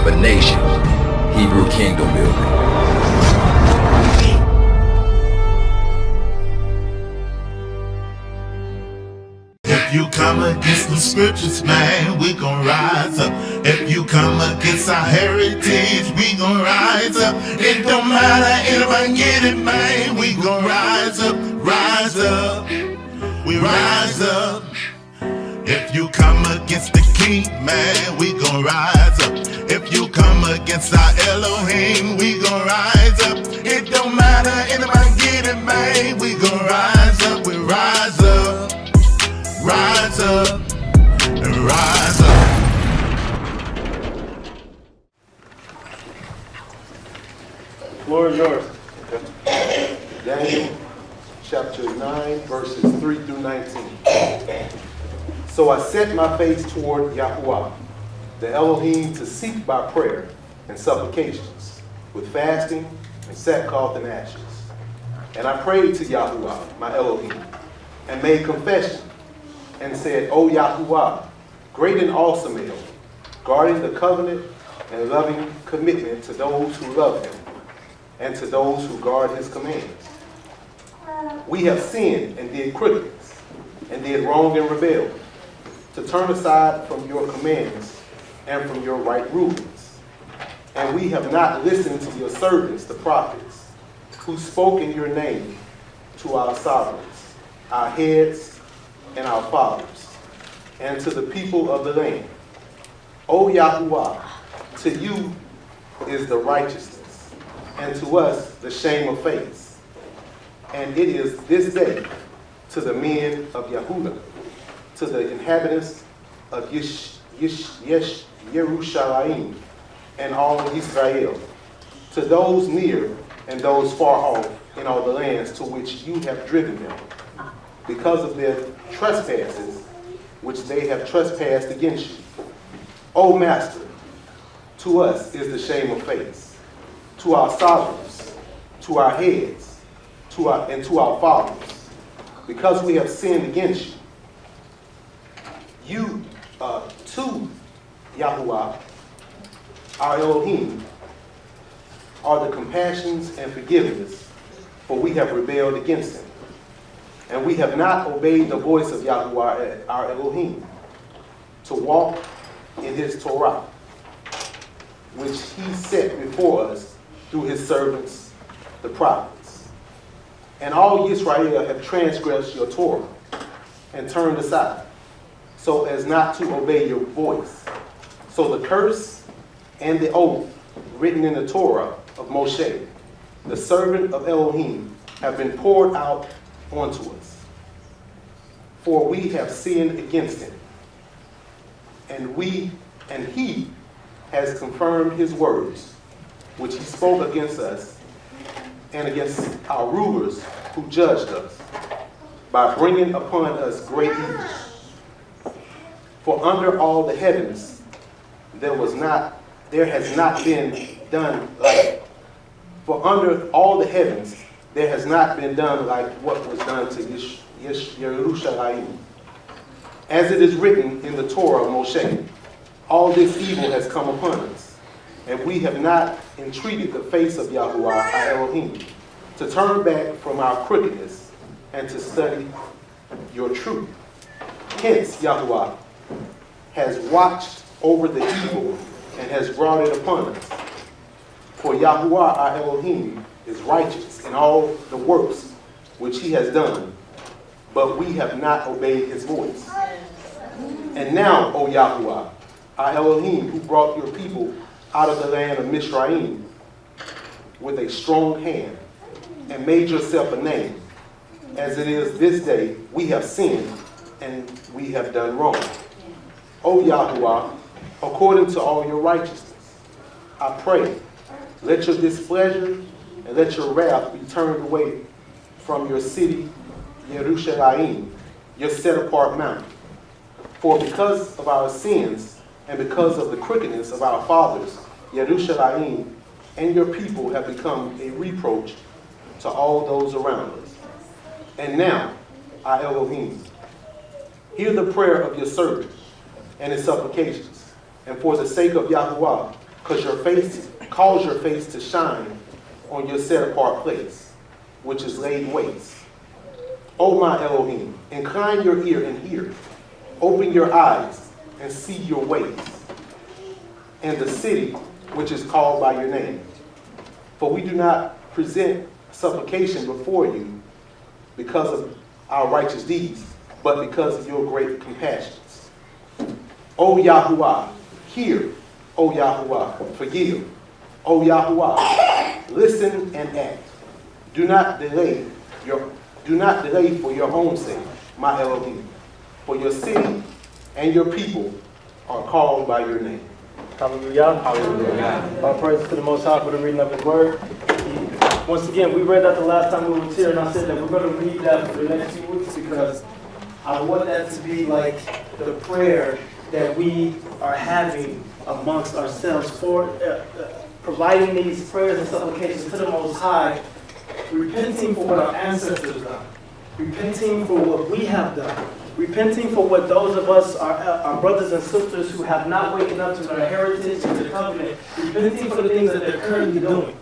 a nation. Hebrew kingdom building. If you come against the scriptures, man, we gon' rise up. If you come against our heritage, we gon' rise up. It don't matter, anybody get it, man, we gon' rise up, we rise up. If you come against the king, man, we gon' rise up. If you come against our Elohim, we gon' rise up. It don't matter, anybody get it, man, we gon' rise up, we rise up. Rise up and rise up. The floor is yours. Daniel chapter 9, verses 3 through 19. So I set my face toward Yahuwah, the Elohim, to seek by prayer and supplications, with fasting and sackcloth and ashes. And I prayed to Yahuwah, my Elohim, and made confession, and said, O Yahuwah, great and awesome El, guarding the covenant and loving commitment to those who love him, and to those who guard his commands. We have sinned and did crookedness, and did wrong and rebelled, to turn aside from your commands and from your right rulings. And we have not listened to your servants, the prophets, who spoke in your name to our sovereigns, our heads, and our fathers, and to the people of the land. O Yahuwah, to you is the righteousness, and to us the shame of face. And it is this day to the men of Yehudah, to the inhabitants of Yerushalayim, and all Israel, to those near and those far off in all the lands to which you have driven them, because of their trespasses which they have trespassed against you. O Master, to us is the shame of face, to our sovereigns, to our heads, and to our fathers, because we have sinned against you. You, to Yahuwah, our Elohim, are the compassions and forgiveness, for we have rebelled against him. And we have not obeyed the voice of Yahuwah, our Elohim, to walk in his Torah, which he set before us through his servants, the prophets. And all Israel have transgressed your Torah and turned aside, so as not to obey your voice. So the curse and the oath written in the Torah of Moshe, the servant of Elohim, have been poured out onto us. For we have sinned against him, and he has confirmed his words, which he spoke against us and against our rulers who judged us, by bringing upon us great evil. For under all the heavens there has not been done like. For under all the heavens there has not been done like what was done to Yerushalayim. As it is written in the Torah of Moshe, all this evil has come upon us, and we have not entreated the face of Yahuwah our Elohim, to turn back from our crookedness and to study your truth. Hence Yahuwah has watched over the evil and has brought it upon us. For Yahuwah our Elohim is righteous in all the works which he has done, but we have not obeyed his voice. And now, O Yahuwah, our Elohim, who brought your people out of the land of Mizraim with a strong hand, and made yourself a name, as it is this day, we have sinned and we have done wrong. O Yahuwah, according to all your righteousness, I pray, let your displeasure and let your wrath be turned away from your city, Yerushalayim, your set-apart mountain. For because of our sins and because of the crookedness of our fathers, Yerushalayim and your people have become a reproach to all those around us. And now, our Elohim, hear the prayer of your servant and his supplications, and for the sake of Yahuwah, cause your face to shine on your set-apart place, which is laid waste. O my Elohim, incline your ear and hear. Open your eyes and see your ways, and the city which is called by your name. For we do not present supplication before you because of our righteous deeds, but because of your great compassions. O Yahuwah, hear. O Yahuwah, forgive. O Yahuwah, listen and act. Do not delay for your own sake, my Elohim. For your city and your people are called by your name. Hallelujah. Hallelujah. All praise to the Most High for the reading of His Word. Once again, we read that the last time we were here, and I said that we're going to read that for the next few weeks because I want that to be like the prayer that we are having amongst ourselves for providing these prayers and supplications to the Most High, repenting for what our ancestors have done, repenting for what we have done, repenting for what those of us, our brothers and sisters who have not waken up to their heritage and the covenant, repenting for the things that they're currently doing.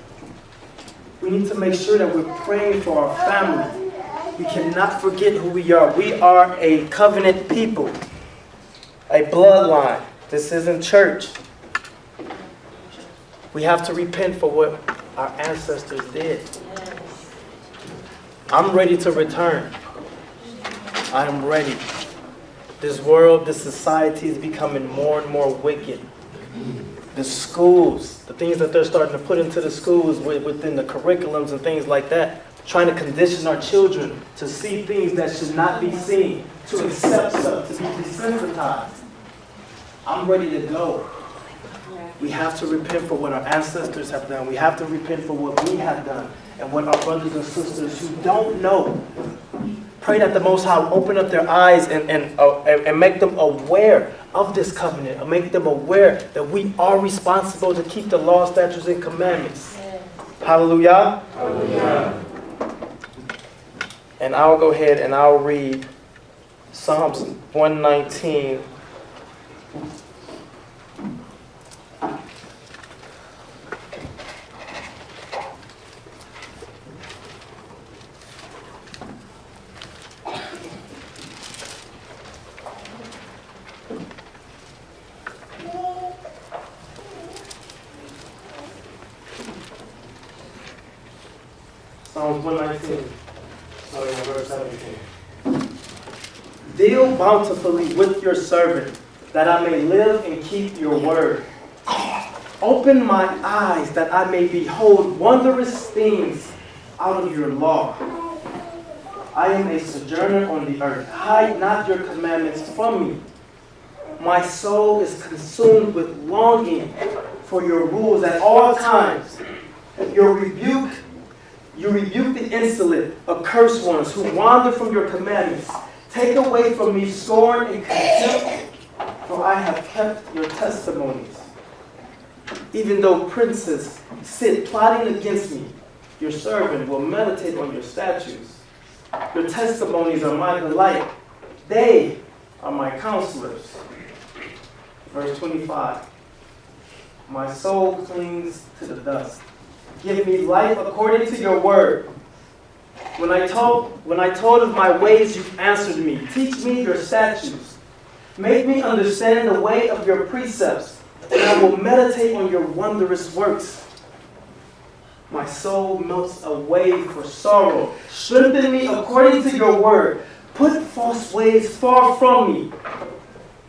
We need to make sure that we're praying for our family. We cannot forget who we are. We are a covenant people, a bloodline. This isn't church. We have to repent for what our ancestors did. I'm ready to return. I am ready. This world, this society is becoming more and more wicked. The schools, the things that they're starting to put into the schools within the curriculums and things like that, trying to condition our children to see things that should not be seen, to accept stuff, to be desensitized. I'm ready to go. We have to repent for what our ancestors have done. We have to repent for what we have done and what our brothers and sisters who don't know. Pray that the Most High will open up their eyes and make them aware of this covenant, and make them aware that we are responsible to keep the law, statutes, and commandments. Hallelujah. Hallelujah. And I'll go ahead and I'll read Psalms 119. Psalms 119, starting at verse 17. Deal bountifully with your servant, that I may live and keep your word. Open my eyes, that I may behold wondrous things out of your law. I am a sojourner on the earth. Hide not your commandments from me. My soul is consumed with longing for your rules at all times. You rebuke the insolent, accursed ones who wander from your commandments. Take away from me scorn and contempt, for I have kept your testimonies. Even though princes sit plotting against me, your servant will meditate on your statutes. Your testimonies are my delight. They are my counselors. Verse 25. My soul clings to the dust. Give me life according to your word. When I told of my ways, you answered me. Teach me your statutes. Make me understand the way of your precepts, and I will meditate on your wondrous works. My soul melts away for sorrow. Strengthen me according to your word. Put false ways far from me,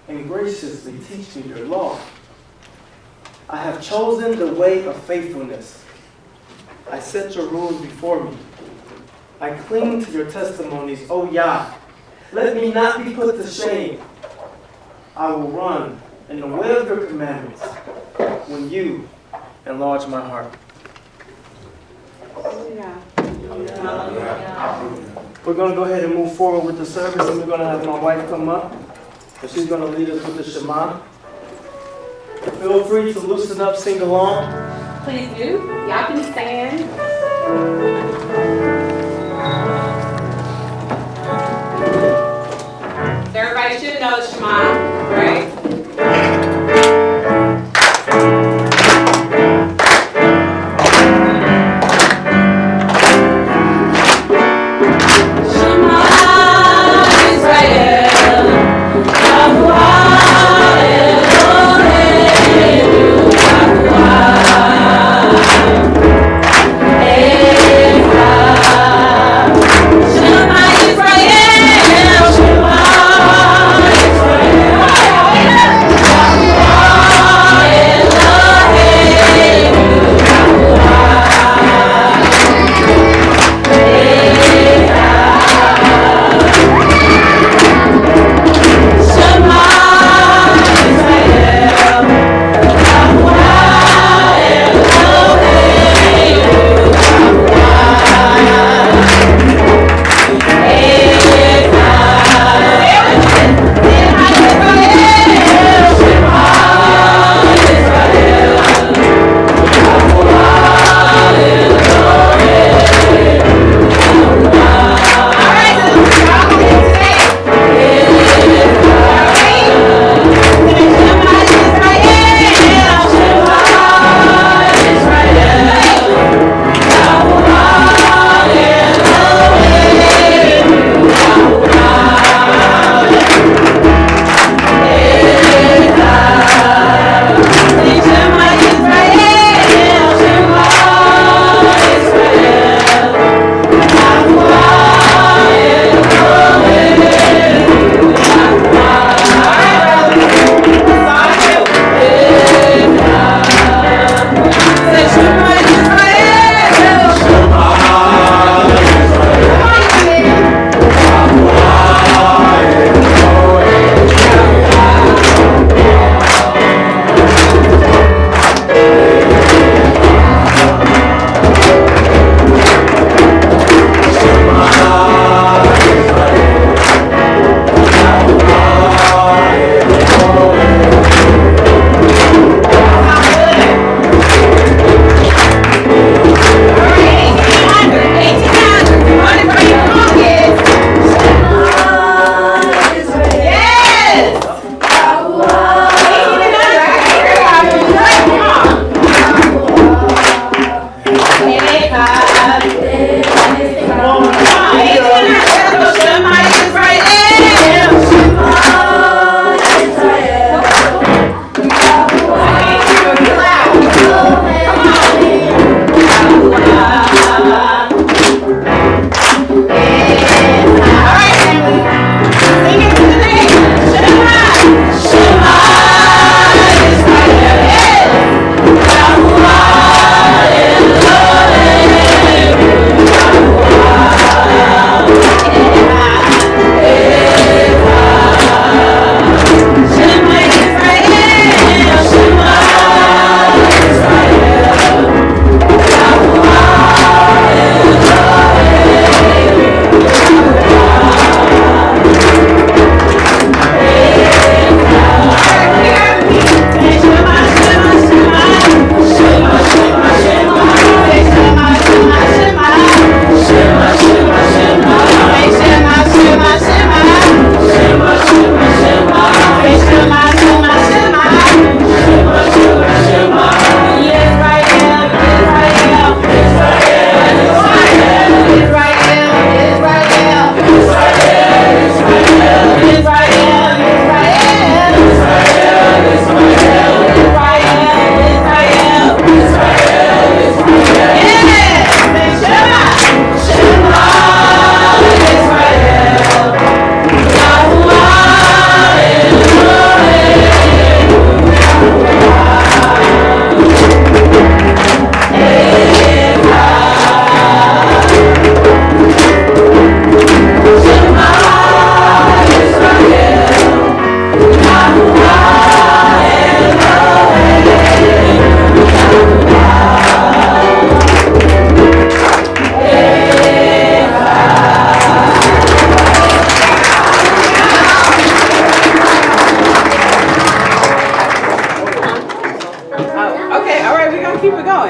and graciously teach me your law. I have chosen the way of faithfulness. I set your rules before me. I cling to your testimonies, O Yah. Let me not be put to shame. I will run in the way of your commandments when you enlarge my heart. We're going to go ahead and move forward with the service, and we're going to have my wife come up, and she's going to lead us with the Shema. Feel free to loosen up, sing along. Please do. Y'all can stand. So everybody should know the Shema, right?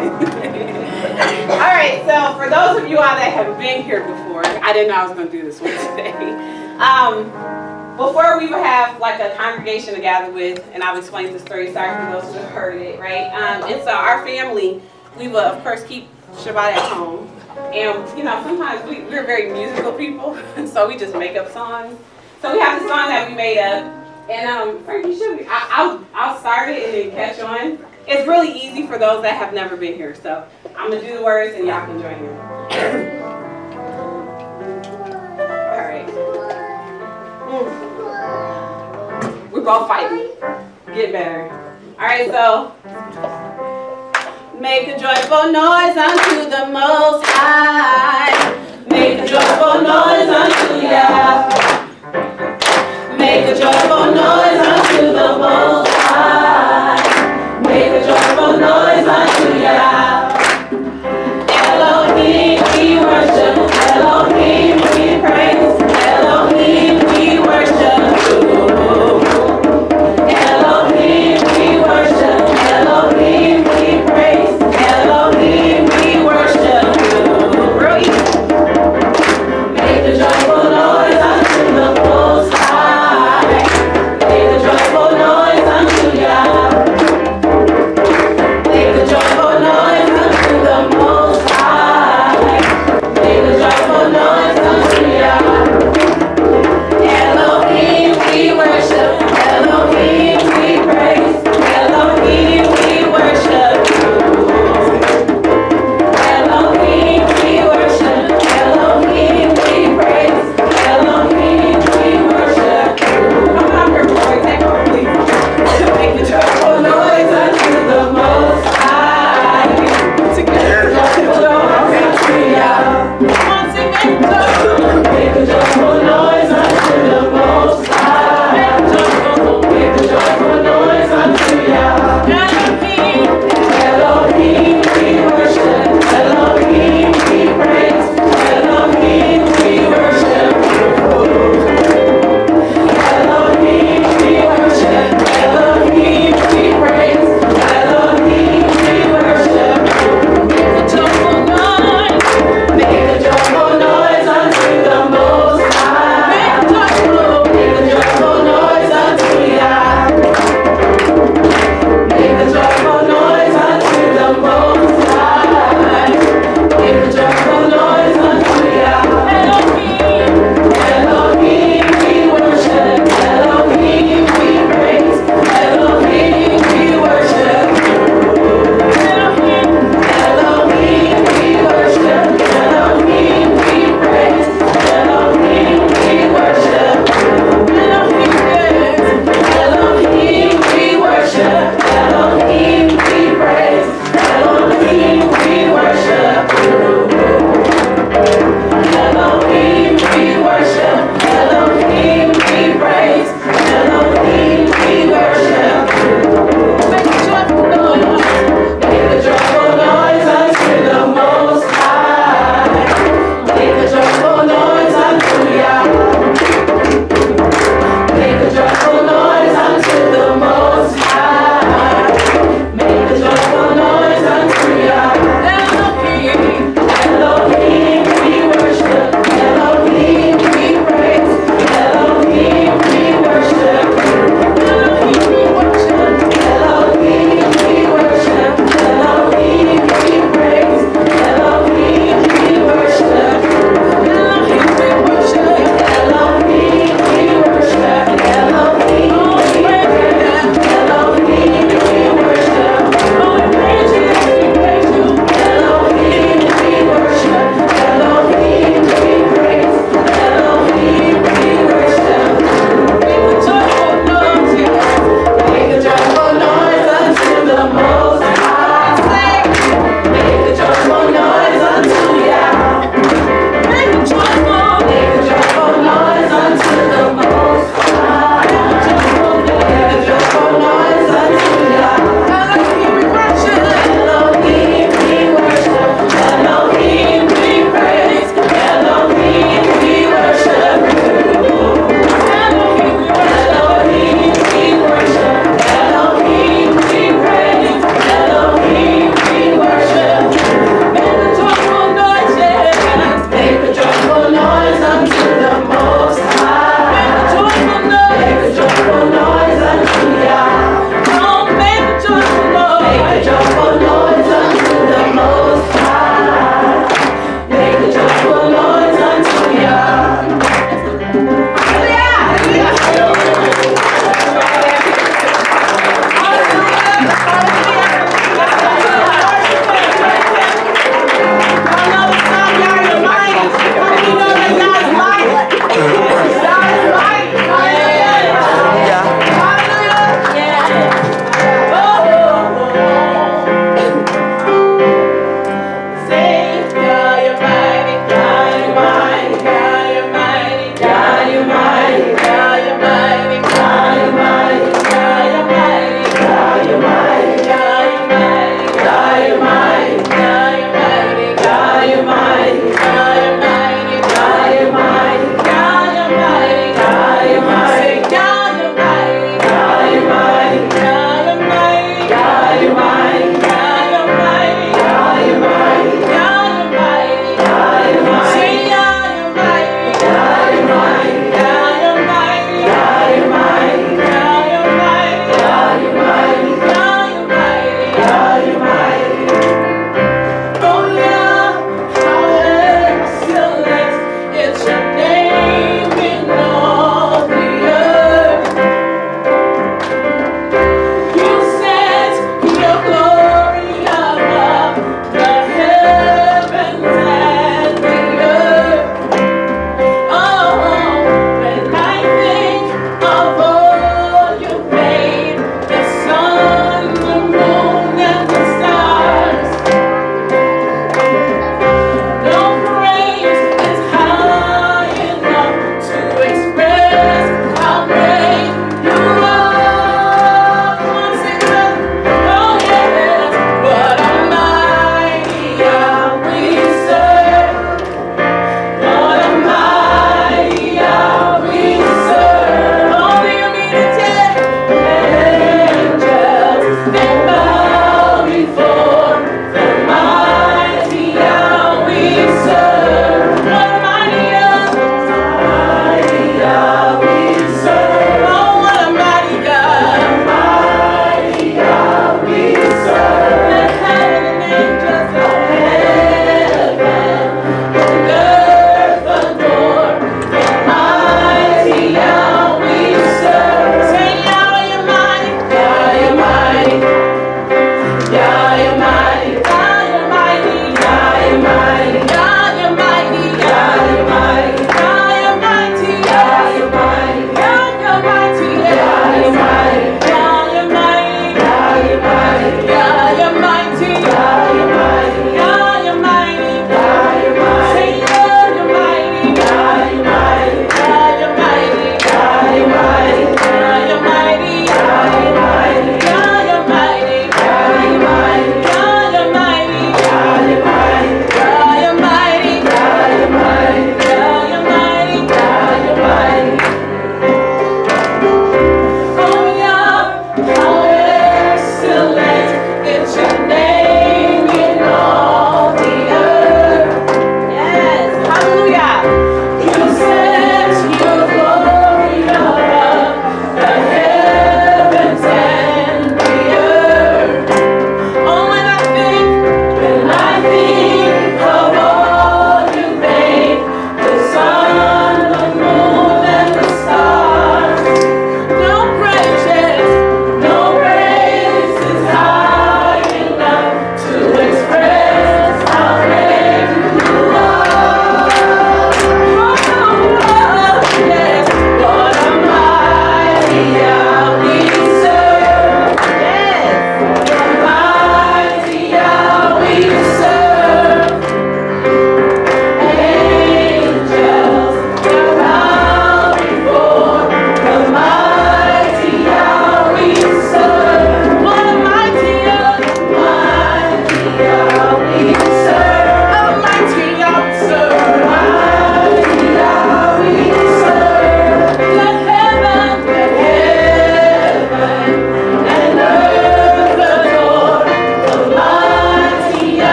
one. All right, so for those of you all that have been here before, I didn't know I was going to do this one today. Before we would have like a congregation to gather with, and I've explained the story, sorry for those who have heard it, right? And so our family, we will of course keep Shabbat at home. And you know, sometimes we're very musical people, so we just make up songs. So we have the song that we made up, and Frankie, I'll start it and then catch on. It's really easy for those that have never been here, so I'm gonna do the words and y'all can join in. All right. We're both fighting. Get better. All right, so make a joyful noise unto the Most High. Make a joyful noise unto Yah. Make a joyful noise unto the Most High. Make a joyful noise unto Yah. Elohim we worship, Elohim we praise, Elohim we worship you. Elohim we worship, Elohim we praise, Elohim we worship you. Real easy. Make a joyful noise unto the Most High.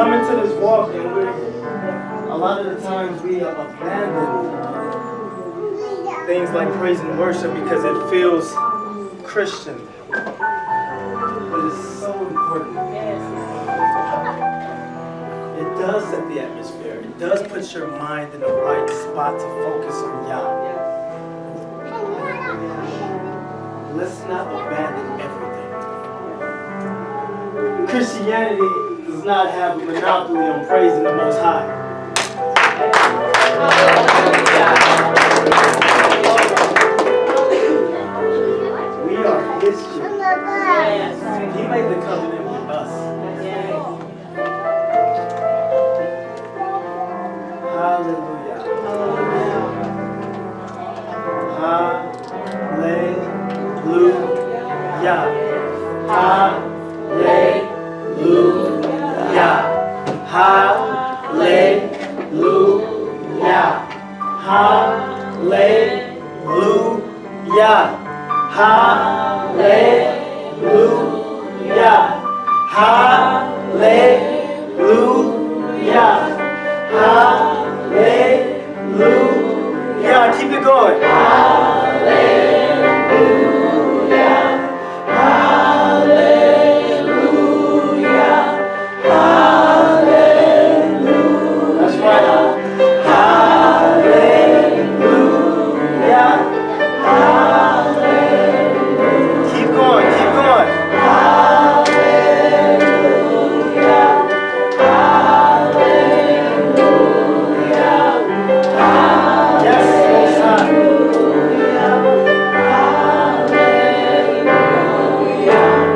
come into this walk and a lot of the times we abandon things like praise and worship because it feels Christian. But it's so important. It does set the atmosphere. It does put your mind in the right spot to focus on Yah. Let's not abandon everything. Christianity does not have a monopoly on praising the Most High. We are His children. He made the covenant with us. Hallelujah. Hallelujah. Hallelujah. Hallelujah. Hallelujah. Hallelujah. Hallelujah. Hallelujah. Keep it going. Hallelujah. Hallelujah. Hallelujah. That's right. Hallelujah. Hallelujah. Keep going. Keep going. Hallelujah. Hallelujah. Yes, son.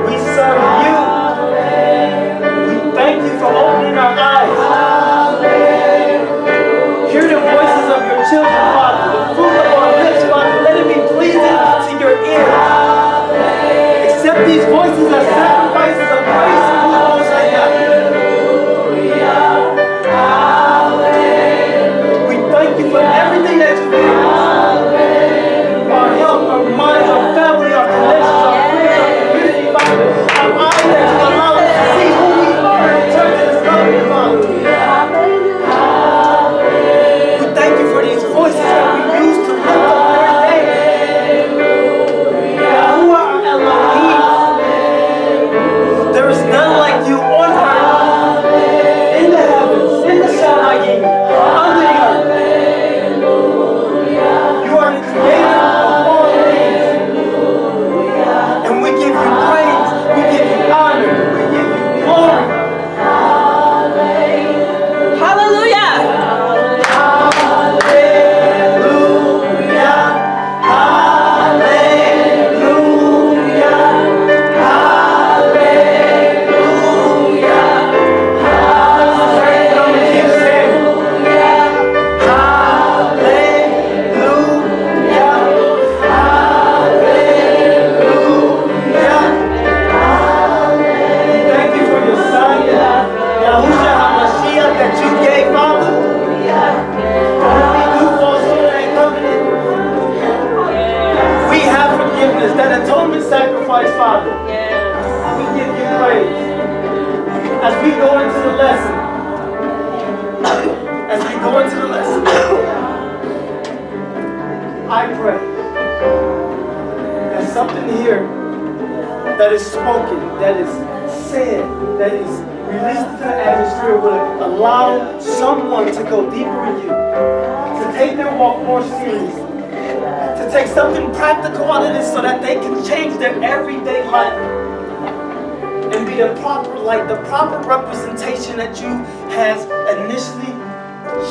We serve you. We thank you for opening our eyes. Hear the voices of your children, Father. The fruit of our lips, Father. Let it be pleasing to your ears. Accept these voices as sacrifices of praise and glory. We thank you for everything that you've given us. Our health, our minds, our family, our connections, our friends, our community, Father. Our eyes that you allow us to see who we are in terms of this covenant, Father. We thank you for these voices that we use to lift up your name. Yahuwah Elohim. There is none like you on earth, in the heavens, in the Shamayim, under the earth. You are the creator of all things. And we give you praise, we give you honor, we give you glory. Hallelujah. Hallelujah. Hallelujah. Hallelujah. Hallelujah. Keep saying, hallelujah. Hallelujah. Thank you for your son, Yahushua HaMashiach, that you gave, Father. We do fulfill that covenant. We have forgiveness, that atonement sacrifice, Father. We give you praise. As we go into the lesson, I pray that something here that is spoken, that is said, that is released into the atmosphere will allow someone to go deeper in you, to take their walk more seriously, to take something practical out of this so that they can change their everyday life and be the proper light, the proper representation that you has initially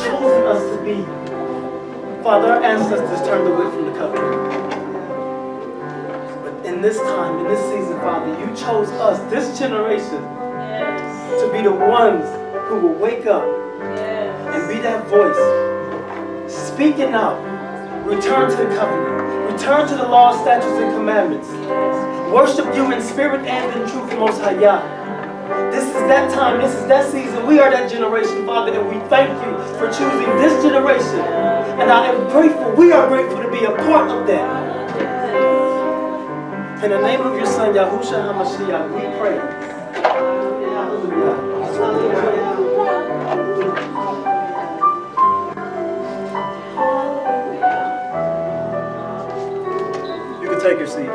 chosen us to be. Father, our ancestors turned away from the covenant. But in this time, in this season, Father, you chose us, this generation, to be the ones who will wake up and be that voice, speaking out, return to the covenant, return to the law, statutes, and commandments, worship you in spirit and in truth, Most High Yah. This is that time, this is that season. We are that generation, Father, and we thank you for choosing this generation. And I am grateful, we are grateful to be a part of that. In the name of your son, Yahushua HaMashiach, we pray. Hallelujah. Hallelujah. your seats.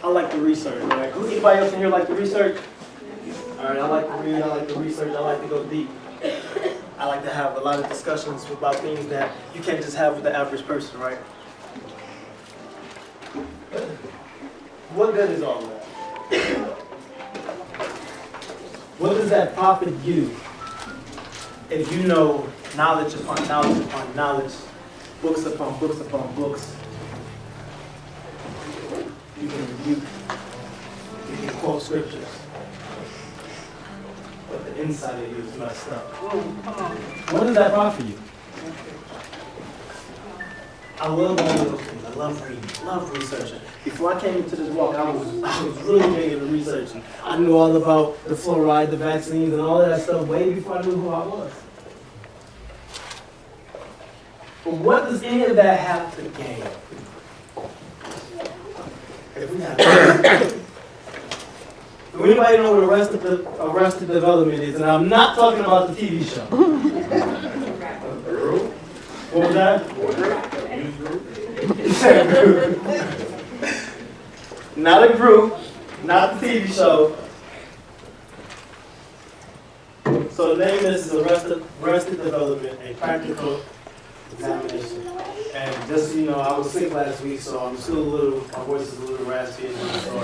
I like the research, right? Anybody else in here like the research? All right, I like to read, I like to research, I like to go deep. I like to have a lot of discussions about things that you can't just have with the average person, right? What good is all of that? What does that profit you if you know knowledge upon knowledge upon knowledge, books upon books upon books? You can rebuke, you can quote scriptures, but the inside of you is messed up. What does that profit you? I love all of those things. I love reading, love researching. Before I came into this walk, I was really big into researching. I knew all about the fluoride, the vaccines, and all of that stuff way before I knew who I was. But what does any of that have to gain? If we have do anybody know what Arrested Development is? And I'm not talking about the TV show. What was that? Not a group, not the TV show. So the name of this is Arrested Development, a practical examination. And just so you know, I was sick last week, so I'm still my voice is a little raspy and so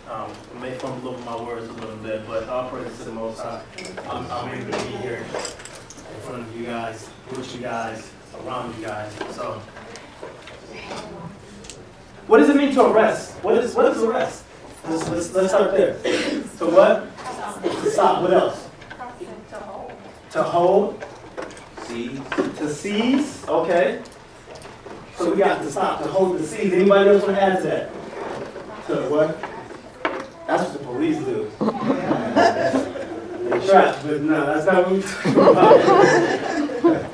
I may fumble over my words a little bit, but all praise to the Most High. I'm able to be here in front of you guys, with you guys, around you guys. So, what does it mean to arrest? What is arrest? Let's start there. To what? To stop. What else? To hold. Seize. To seize. Okay. So we got to stop, to hold the seize. Anybody else want to add to that? To what? That's what the police do. They trap, but no, that's not what we're talking about.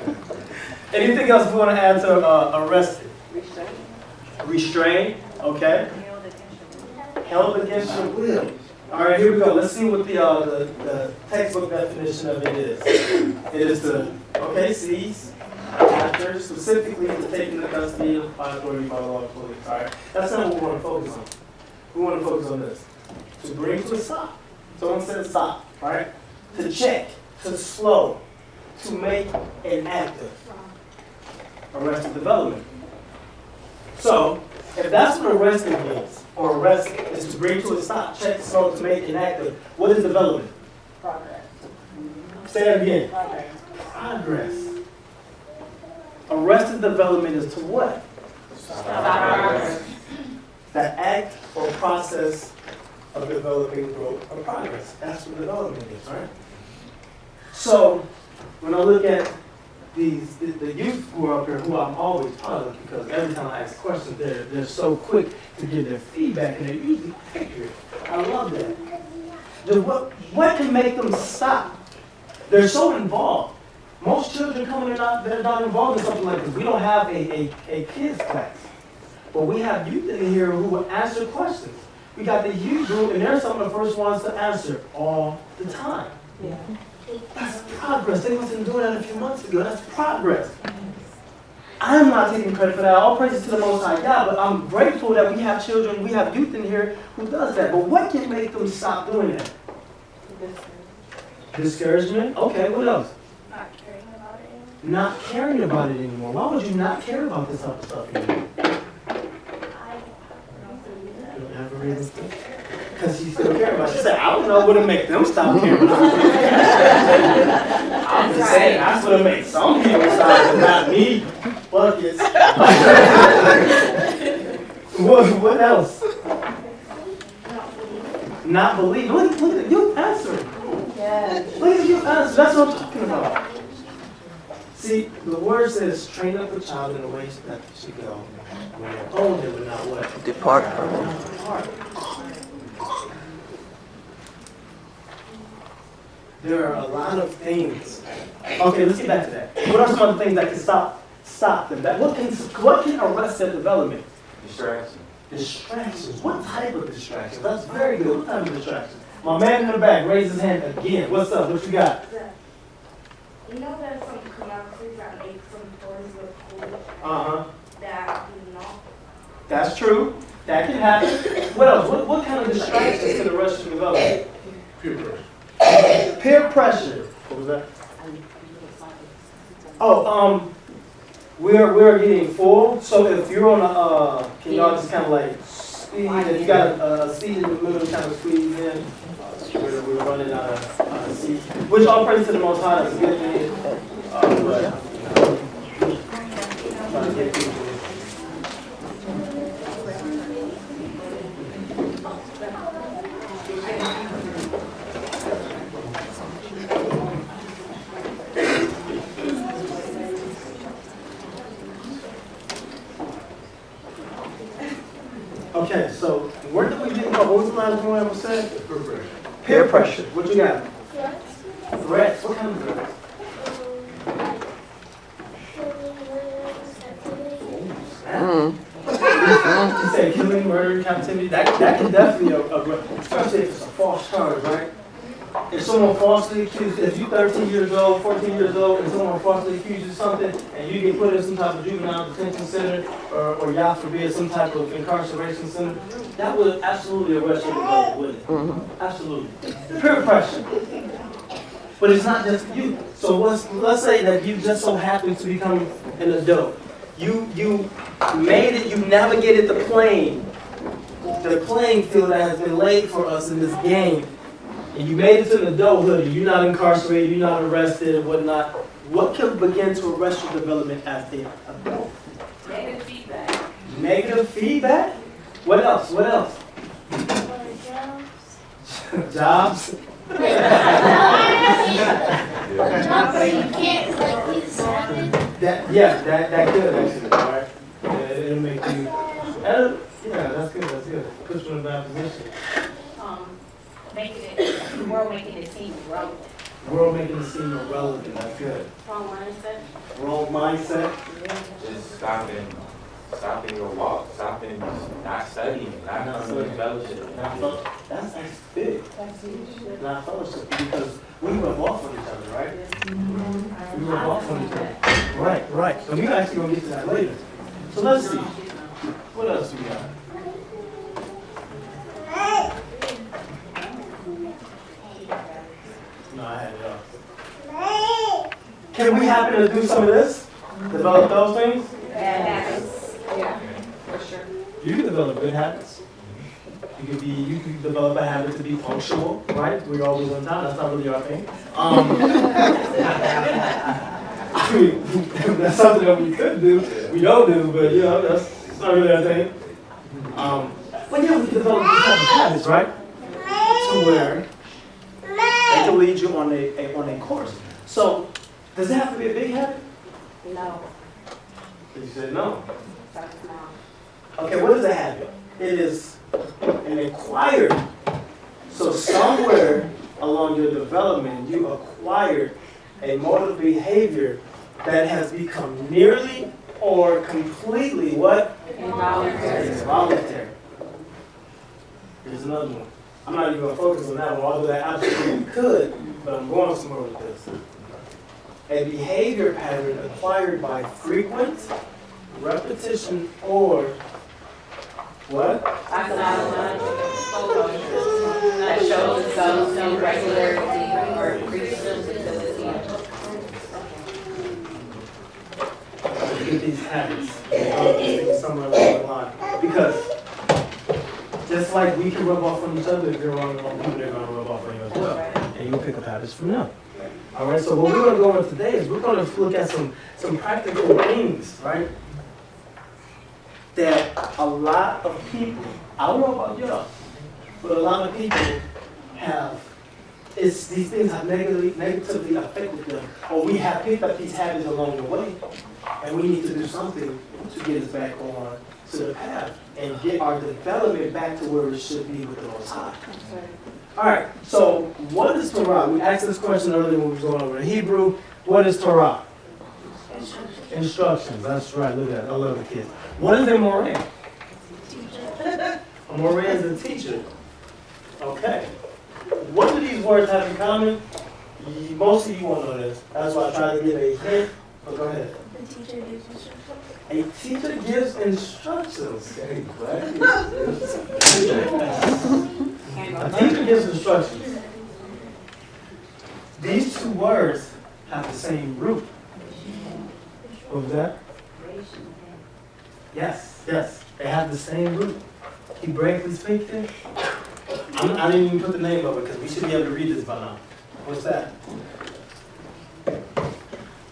Anything else we want to add to arrested? Restrain, okay. Held against your will. All right, here we go. Let's see what the textbook definition of it is. It is to, seize, capture, specifically to take into custody of by authority by law of police. All right, that's not what we want to focus on. We want to focus on this. To bring to a stop. Someone said stop, right? To check, to slow, to make inactive. Arrested development. So, if that's what arrested means, or arrest is to bring to a stop, check, slow, to make inactive, what is development? Progress. Say that again. Progress. Arrested development is to what? Progress. The act or process of developing growth or progress. That's what development is, right? So, when I look at the youth who are up here, who I'm always proud of, because every time I ask questions, they're so quick to give their feedback, and they're usually accurate. I love that. What can make them stop? They're so involved. Most children they're not involved in something like this. We don't have a kids class, but we have youth in here who will answer questions. We got the youth group, and they're some of the first ones to answer all the time. Yeah. That's progress. They wasn't doing that a few months ago. That's progress. I'm not taking credit for that. All praises to the Most High God, but I'm grateful that we have children, we have youth in here who does that. But what can make them stop doing that? Discouragement? Okay, what else? Not caring about it anymore. Not caring about it anymore. Why would you not care about this type of stuff anymore? I You don't have a reason to? Because you still care about it. She said, I don't know what to make them stop caring about it. I'm just saying, that's what makes some people stop, but not me. Buckets. What else? Not believe. Look at you answering. Yes. Look at you answer. That's what I'm talking about. See, the word says, train up a child in the way that they should go. When they're old, they will not what? Depart from it. Depart. There are a lot of things. Okay, let's get back to that. What are some of the things that can stop stop them? What can arrest their development? Distraction. Distractions. What type of distractions? That's very good. What type of distractions? My man in the back, raise his hand again. What's up? What you got? You know there's some commercials that make some toys look cool Uh-huh. that do not. That's true. That can happen. What else? What kind of distractions can arrest your development? Peer pressure. Peer pressure. What was that? Oh, we're getting full. So if you're on a, can y'all just kind of like squeeze? If you got a seat in the middle, kind of squeeze in. We're running out of seats. Which all praise to the Most High. That's a good thing. Trying to get people. Okay, so where did we get? What was the last one I was saying? Peer pressure. Peer pressure. What you got? Threats. What kind of threats? You said killing, murder, captivity. That can definitely especially if it's a false charge, right? If someone falsely accused, if you're 13 years old, 14 years old, and someone falsely accuses you of something, and you get put in some type of juvenile detention center, or y'all forbid some type of incarceration center, that would absolutely arrest your development, wouldn't it? Absolutely. Peer pressure. But it's not just you. So let's say that you just so happen to become an adult. You made it, you navigated the playing field that has been laid for us in this game. And you made it to the adulthood, and you're not incarcerated, you're not arrested and whatnot. What can begin to arrest your development as an adult? Negative feedback. Negative feedback? What else? What else? Jobs? That could actually, right? It'll make you, that's good, that's good. Push you in a bad position. The world making it seem relevant. World making it seem irrelevant, that's good. Wrong mindset. Wrong mindset. Just stopping your walk, not studying, not coming to fellowship. That's big. Not fellowship, because we rub off on each other, right? We rub off on each other. Right. And we're actually going to get to that later. So let's see. What else we got? No, I had it up. Can we happen to do some of this? Develop those things? Yeah, for sure. You can develop good habits. You can develop a habit to be punctual, right? We're always on time. That's not really our thing. I mean, that's something that we could do. We don't do, but that's not really our thing. But yeah, we can develop these type of habits, right? To where they can lead you on a course. So, does it have to be a big habit? No. You said no. That's not. Okay, what is a habit? It is an acquired. So somewhere along your development, you acquired a mode of behavior that has become nearly or completely what? Involuntary. Here's another one. I'm not even going to focus on that one, although that absolutely could, but I'm going somewhere with this. A behavior pattern acquired by frequent repetition or what? That shows some regularity or increased sensitivity. Get these habits somewhere along the line. Because just like we can rub off on each other, if you're around the wrong people, they're going to rub off on you as well. And you'll pick up habits from them. All right, so what we're going to go on today is we're going to look at some practical things, right? That a lot of people, I don't know about y'all, but a lot of people have, these things have negatively affected them, or we have picked up these habits along the way, and we need to do something to get us back on to the path and get our development back to where it should be with the Most High. All right, so what is Torah? We asked this question earlier when we were going over the Hebrew. What is Torah? Instructions, that's right, look at that, I love the kids. What is a Moreh? A Moreh is a teacher. Okay. What do these words have in common? Most of you won't know this. That's why I tried to give a hint. Oh, go ahead. The teacher gives instructions. A teacher gives instructions. A teacher gives instructions. These two words have the same root. What was that? Yes, yes. They have the same root. Hebraically speaking, I didn't even put the name of it because we should be able to read this by now. What's that?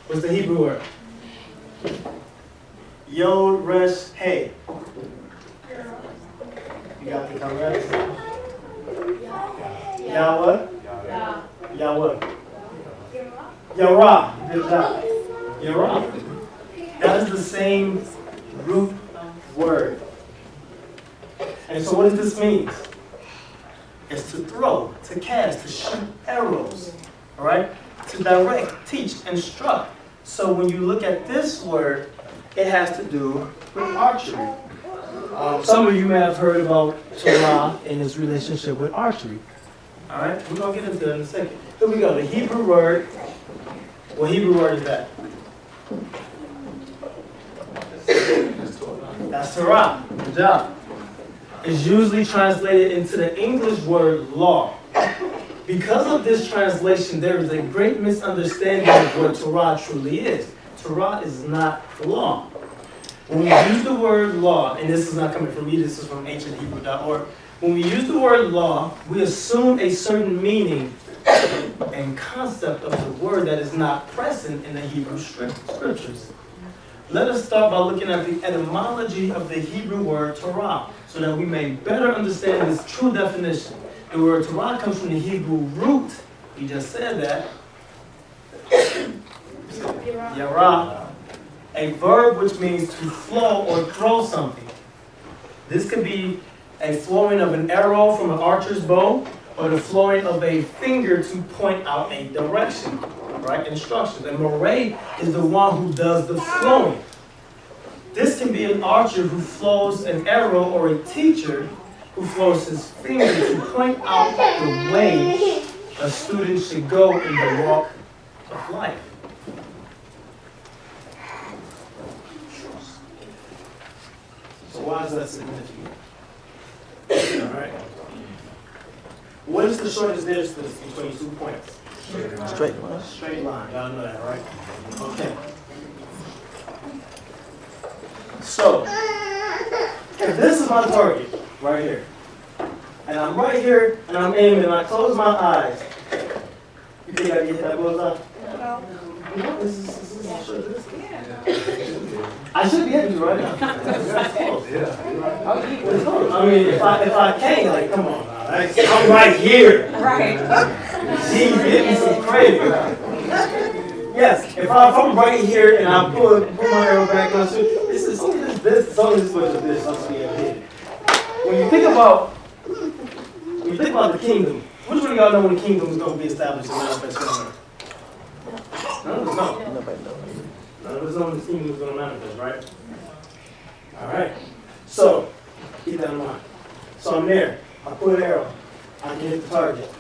What's the Hebrew word? Yod, Resh, Hey. You got the correct? Yahweh? Yahweh. Yarah. Good job. Yarah. That is the same root word. And so what does this mean? It's to throw, to cast, to shoot arrows. All right? To direct, teach, instruct. So when you look at this word, it has to do with archery. Some of you may have heard about Torah and its relationship with archery. All right? We're going to get into that in a second. Here we go. The Hebrew word. What Hebrew word is that? That's Torah. Good job. It's usually translated into the English word law. Because of this translation, there is a great misunderstanding of what Torah truly is. Torah is not law. When we use the word law, and this is not coming from me, this is from ancienthebrew.org. When we use the word law, we assume a certain meaning and concept of the word that is not present in the Hebrew scriptures. Let us start by looking at the etymology of the Hebrew word Torah, so that we may better understand its true definition. The word Torah comes from the Hebrew root, we just said that, Yarah, a verb which means to flow or throw something. This could be a throwing of an arrow from an archer's bow, or the flowing of a finger to point out a direction, right? Instructions. And Moreh is the one who does the flowing. This can be an archer who flows an arrow, or a teacher who flows his finger to point out the way a student should go in the walk of life. So why is that significant? All right. What is the shortest distance between 2 points? Straight line. Straight line. Y'all know that, right? Okay. So, if this is my target, right here, and I'm right here, and I'm aiming, and I close my eyes, you think I can hit that bullseye? No. This is a short distance. I should be able to right now. That's close. It's close. I mean, if I can't, like, come on. I'm right here. Right. She's getting some credit. Yes, if I'm right here and I pull my arrow back on, it's only this much of this I'm seeing here. When you think about the kingdom, which one of y'all know when the kingdom is going to be established and manifest on earth? None of us know. None of us know when the kingdom is going to manifest, right? All right. So keep that in mind. So I'm there. I put an arrow. I can hit the target.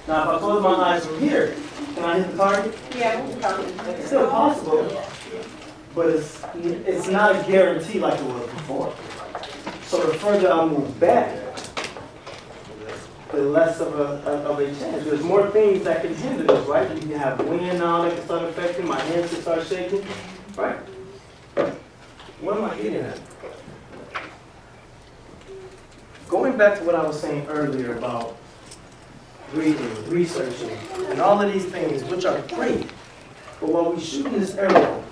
Now, if I close my eyes from here, can I hit the target? Yeah. It's still possible, but it's not a guarantee like it was before. So the further I move back, the less of a chance. There's more things that can hinder this, right? You can have wind now that can start affecting, my hands can start shaking, right? What am I getting at? Going back to what I was saying earlier about reading, researching, and all of these things, which are great, but while we're shooting this arrow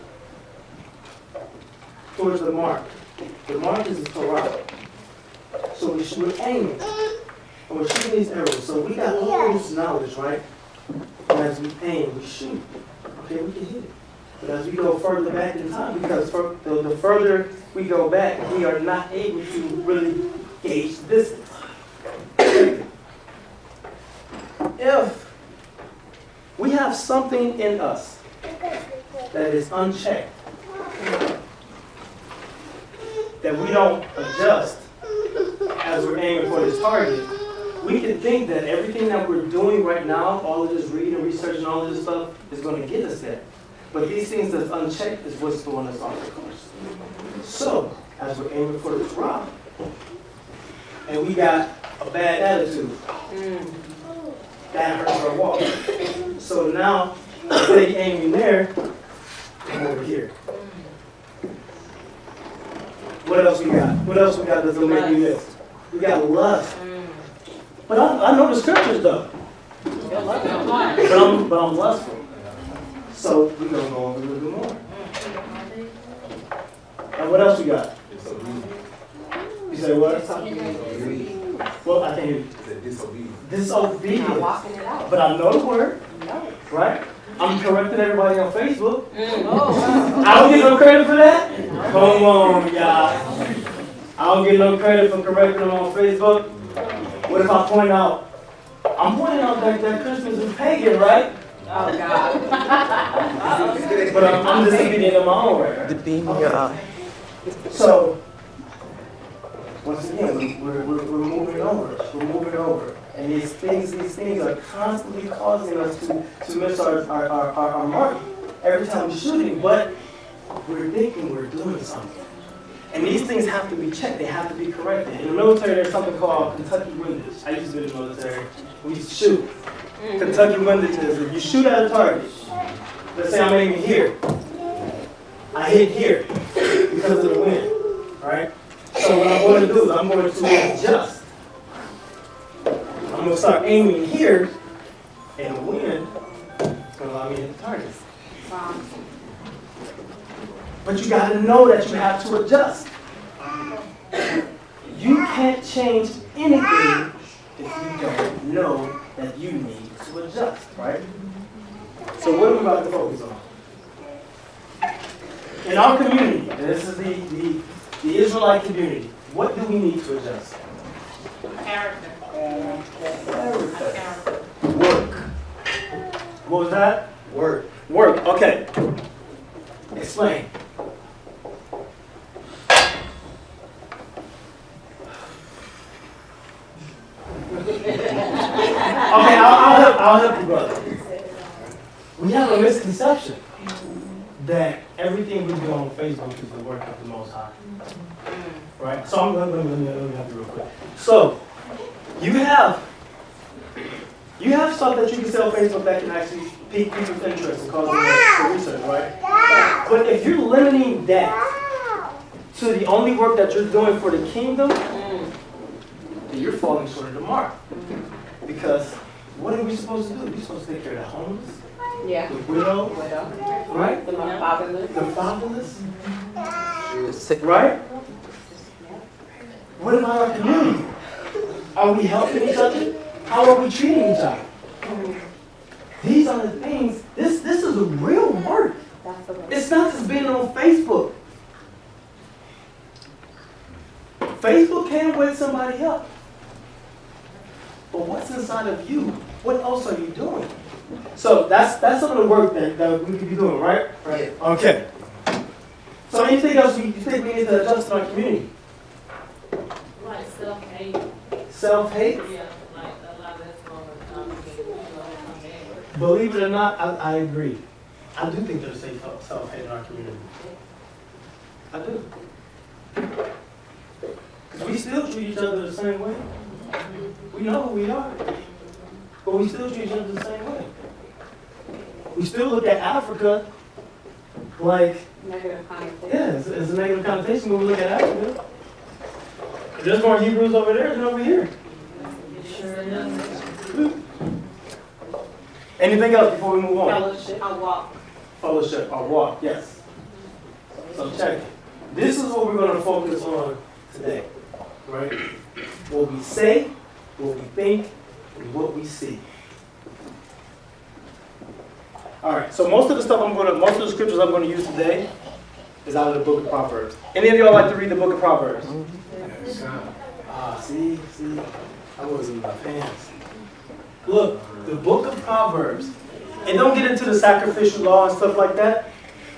towards the mark is the Torah. So we're aiming, and we're shooting these arrows. So we got all this knowledge, right? And as we aim, we shoot. Okay, we can hit it. But as we go further back in time, because the further we go back, we are not able to really gauge the distance. If we have something in us that is unchecked, that we don't adjust as we're aiming for this target, we can think that everything that we're doing right now, all of this reading and research and all of this stuff, is going to get us there. But these things that's unchecked is what's throwing us off the course. So, as we're aiming for this rock, and we got a bad attitude, that hurts our walk. So now, instead of aiming there, I'm over here. What else we got? What else we got that's gonna make me miss? We got lust. But I know the scriptures though. But I'm lustful. So we're gonna go on a little bit more. And what else we got? You say what? Well, I can't hear you. Disobedience. But I know the word, right? I'm correcting everybody on Facebook. I don't get no credit for that? Come on, y'all. I don't get no credit for correcting them on Facebook. What if I point out, I'm pointing out that Christmas is pagan, right? Oh, God. But I'm disobedient in my own way. The beam in your eye. So, once again, we're moving over. We're moving over. And these things are constantly causing us to miss our mark every time we're shooting, but we're thinking we're doing something. And these things have to be checked, they have to be corrected. In the military, there's something called Kentucky windage. I used to be in the military. We used to shoot. Kentucky windage is if you shoot at a target, let's say I'm aiming here, I hit here because of the wind, right? So what I'm going to do is I'm going to adjust. I'm going to start aiming here, and the wind is going to allow me to hit the target. But you got to know that you have to adjust. You can't change anything if you don't know that you need to adjust, right? So what are we about to focus on? In our community, and this is the Israelite community, what do we need to adjust? Character. Work. What was that? Work. Work, okay. Explain. Okay, I'll help you, brother. We have a misconception that everything we do on Facebook is the work of the Most High. Right? So let me help you real quick. So, you have stuff that you can sell on Facebook that can actually pique people's interest and cause them to research, right? But if you're limiting that to the only work that you're doing for the kingdom, then you're falling short of the mark. Because what are we supposed to do? We're supposed to take care of the homeless, Yeah. the widow, right? The fatherless. The fatherless, right? What about our community? Are we helping each other? How are we treating each other? These are the things, this is a real work. It's not just being on Facebook. Facebook can wake somebody up. But what's inside of you? What else are you doing? So that's some of the work that we could be doing, right? Right. Okay. So anything else you think we need to adjust in our community? Like self-hate. Self-hate? Yeah, like a lot of that's going on. Believe it or not, I agree. I do think there's self-hate in our community. I do. Because we still treat each other the same way. We know who we are. But we still treat each other the same way. We still look at Africa like, Negative connotation. yeah, it's a negative connotation when we look at Africa. There's more Hebrews over there than over here. Anything else before we move on? Fellowship. I walk. Fellowship, or walk, yes. So check it. This is what we're going to focus on today, right? What we say, what we think, and what we see. All right, so most of the scriptures I'm going to use today is out of the book of Proverbs. Any of y'all like to read the book of Proverbs? See, I wasn't in my pants. Look, the book of Proverbs, and don't get into the sacrificial law and stuff like that,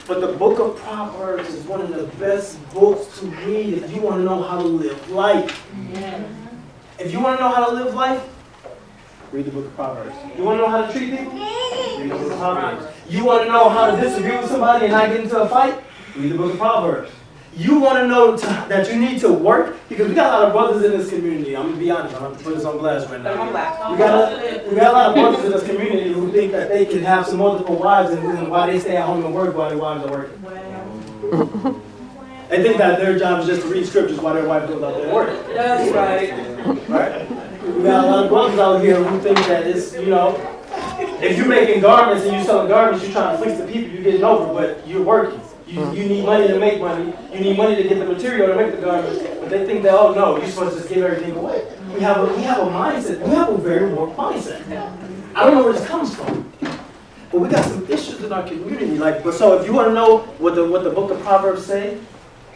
But the book of Proverbs is one of the best books to read if you want to know how to live life. If you want to know how to live life, read the book of Proverbs. You want to know how to treat people? Read the book of Proverbs. You want to know how to disagree with somebody and not get into a fight? Read the book of Proverbs. You want to know that you need to work? Because we got a lot of brothers in this community. I'm going to be honest. I'm going to put this on blast right now. We got a lot of brothers in this community who think that they can have some multiple wives and why they stay at home and work while their wives are working. They think that their job is just to read scriptures while their wife goes out there and work. That's right. Right? We got a lot of brothers out here who think that it's, you know, if you're making garments and you're selling garments, you're trying to fleece the people, you're getting over, but you're working. You need money to make money. You need money to get the material to make the garments. But they think that, oh no, you're supposed to just give everything away. We have a mindset. We have a very woke mindset. I don't know where this comes from. But we got some issues in our community. So if you want to know what the book of Proverbs say,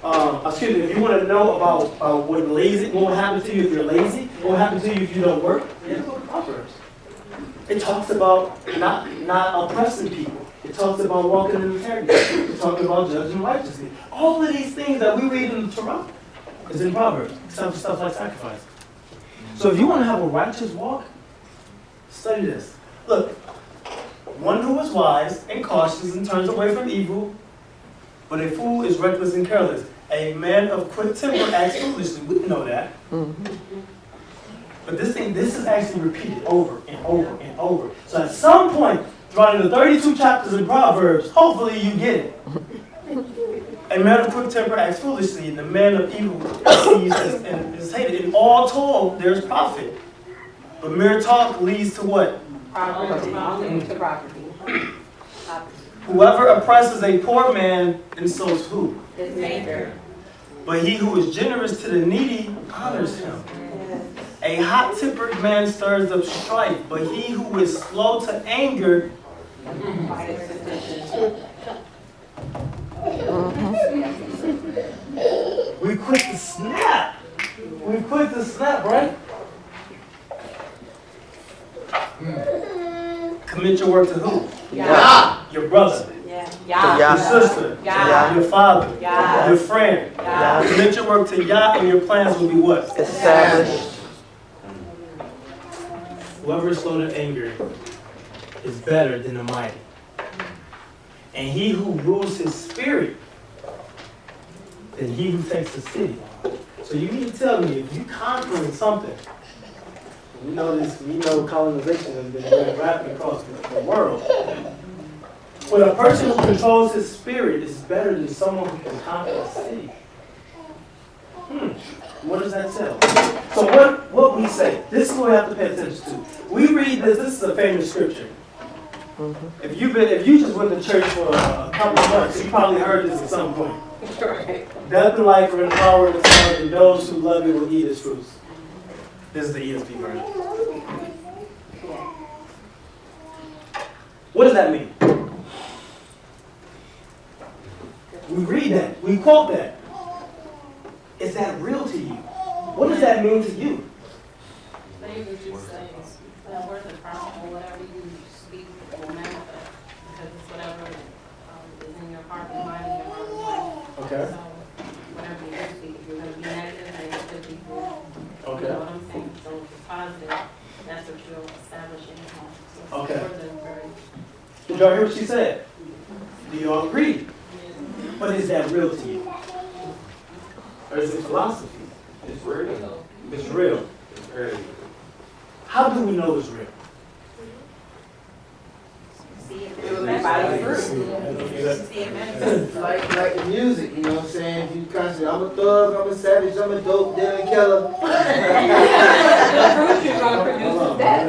if you want to know about what happens to you if you're lazy, what happens to you if you don't work, read the book of Proverbs. It talks about not oppressing people. It talks about walking in integrity. It talks about judging righteously. All of these things that we read in the Torah is in Proverbs, except for stuff like sacrifice. So if you want to have a righteous walk, study this. Look, one who is wise and cautious and turns away from evil, but a fool is reckless and careless. A man of quick temper acts foolishly. We know that. But this is actually repeated over and over and over. So at some point, throughout the 32 chapters in Proverbs, hopefully you get it. A man of quick temper acts foolishly, and the man of evil sees and is hated. In all toil, there's profit. But mere talk leads to what? Property. Whoever oppresses a poor man insults who? His neighbor. But he who is generous to the needy honors him. A hot-tempered man stirs up strife, but he who is slow to anger we quick to snap. We quick to snap, right? Commit your work to who? Yeah. Your brother. Yeah. Your sister. Yeah. Your father. Yeah. Your friend. Yeah. Commit your work to Yah, and your plans will be what? Established. Whoever is slow to anger is better than the mighty. And he who rules his spirit than he who takes the city. So you need to tell me, if you conquering something, we know colonization has been rapid across the world. But a person who controls his spirit is better than someone who can conquer a city. What does that tell? So what we say, this is what we have to pay attention to. We read this is a famous scripture. If you just went to church for a couple of months, you probably heard this at some point. Right. Death and life are in the power of the tongue, and those who love it will eat its fruits. This is the ESV version. What does that mean? We read that. We quote that. Is that real to you? What does that mean to you? Things that you say, that word is powerful, whatever you speak will manifest, because it's whatever is in your heart and mind and your heart and mind. Okay. So whatever you speak, if you're going to be negative, then it's good people. Okay. You know what I'm saying? So if it's positive, that's what you'll establish in your home. So Okay. words are very. Did y'all hear what she said? Do y'all agree? But is that real to you? Or is it philosophy? It's real. It's real. It's very. How do we know it's real? Like the music, you know what I'm saying? If you constantly, I'm a thug, I'm a savage, I'm a dope, Dylan Keller. The fruit you're going to produce is that.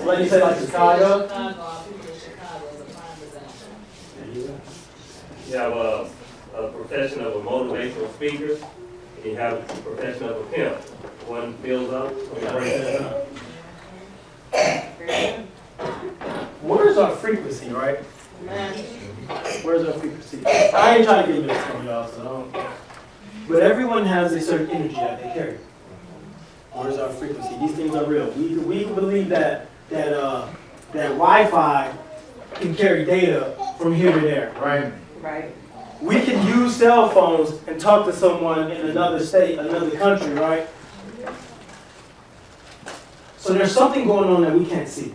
What do you say, like Chicago? You have a profession of a motivational speaker, and you have a profession of a pimp. One builds up, one breaks down. Where's our frequency, right? Where's our frequency? I ain't trying to get this from y'all, so don't. But everyone has a certain energy that they carry. Where's our frequency? These things are real. We believe that that Wi-Fi can carry data from here to there, right? Right. We can use cell phones and talk to someone in another state, another country, right? So there's something going on that we can't see.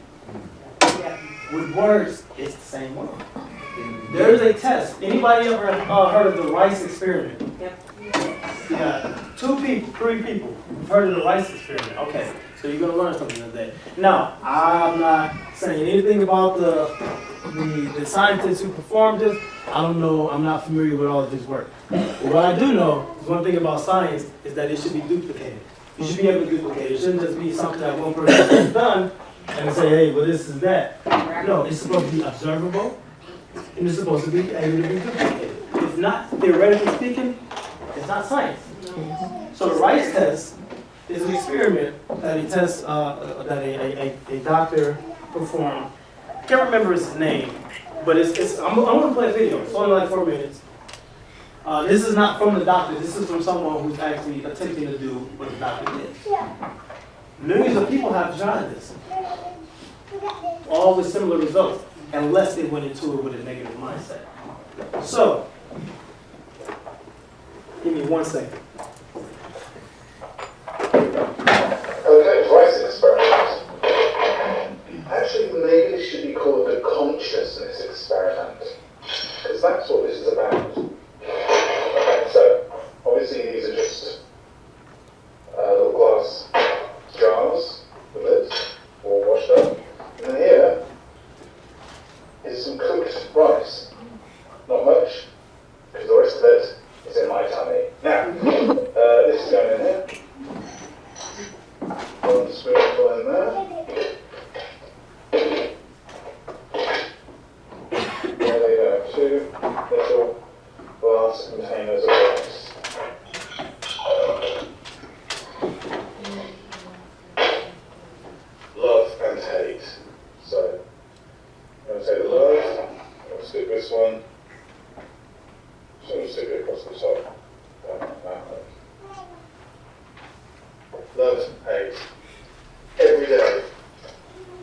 With words, it's the same one. There is a test. Anybody ever heard of the Rice experiment? Yep. You got 2 people, 3 people who've heard of the Rice experiment. Okay, so you're gonna learn something today. Now, I'm not saying anything about the scientists who performed this. I don't know, I'm not familiar with all of his work. But what I do know is one thing about science is that it should be duplicated. You should be able to duplicate it. It shouldn't just be something that one person has done and say, hey, well, this is that. No, it's supposed to be observable, and it's supposed to be able to be duplicated. If not, theoretically speaking, it's not science. So the Rice test is an experiment that a test that a doctor performed. I can't remember his name, but I'm going to play a video. It's only like 4 minutes. This is not from the doctor. This is from someone who's actually attempting to do what the doctor did. Millions of people have tried this, all with similar results, unless they went into it with a negative mindset. So, give me 1 second. Okay, Rice experiment. Actually, maybe it should be called the consciousness experiment, because that's what this is about. Okay, so obviously these are just little glass jars, the lids, all washed up. And then here is some cooked rice. Not much, because the rest of it is in my tummy. Now, this is going in here. 1 spoonful in there. There they go, 2 little glass containers of rice. Love and hate. So, I'm going to take the love, I'm going to stick this one, so I'm going to stick it across the top. Love, hate. Every day,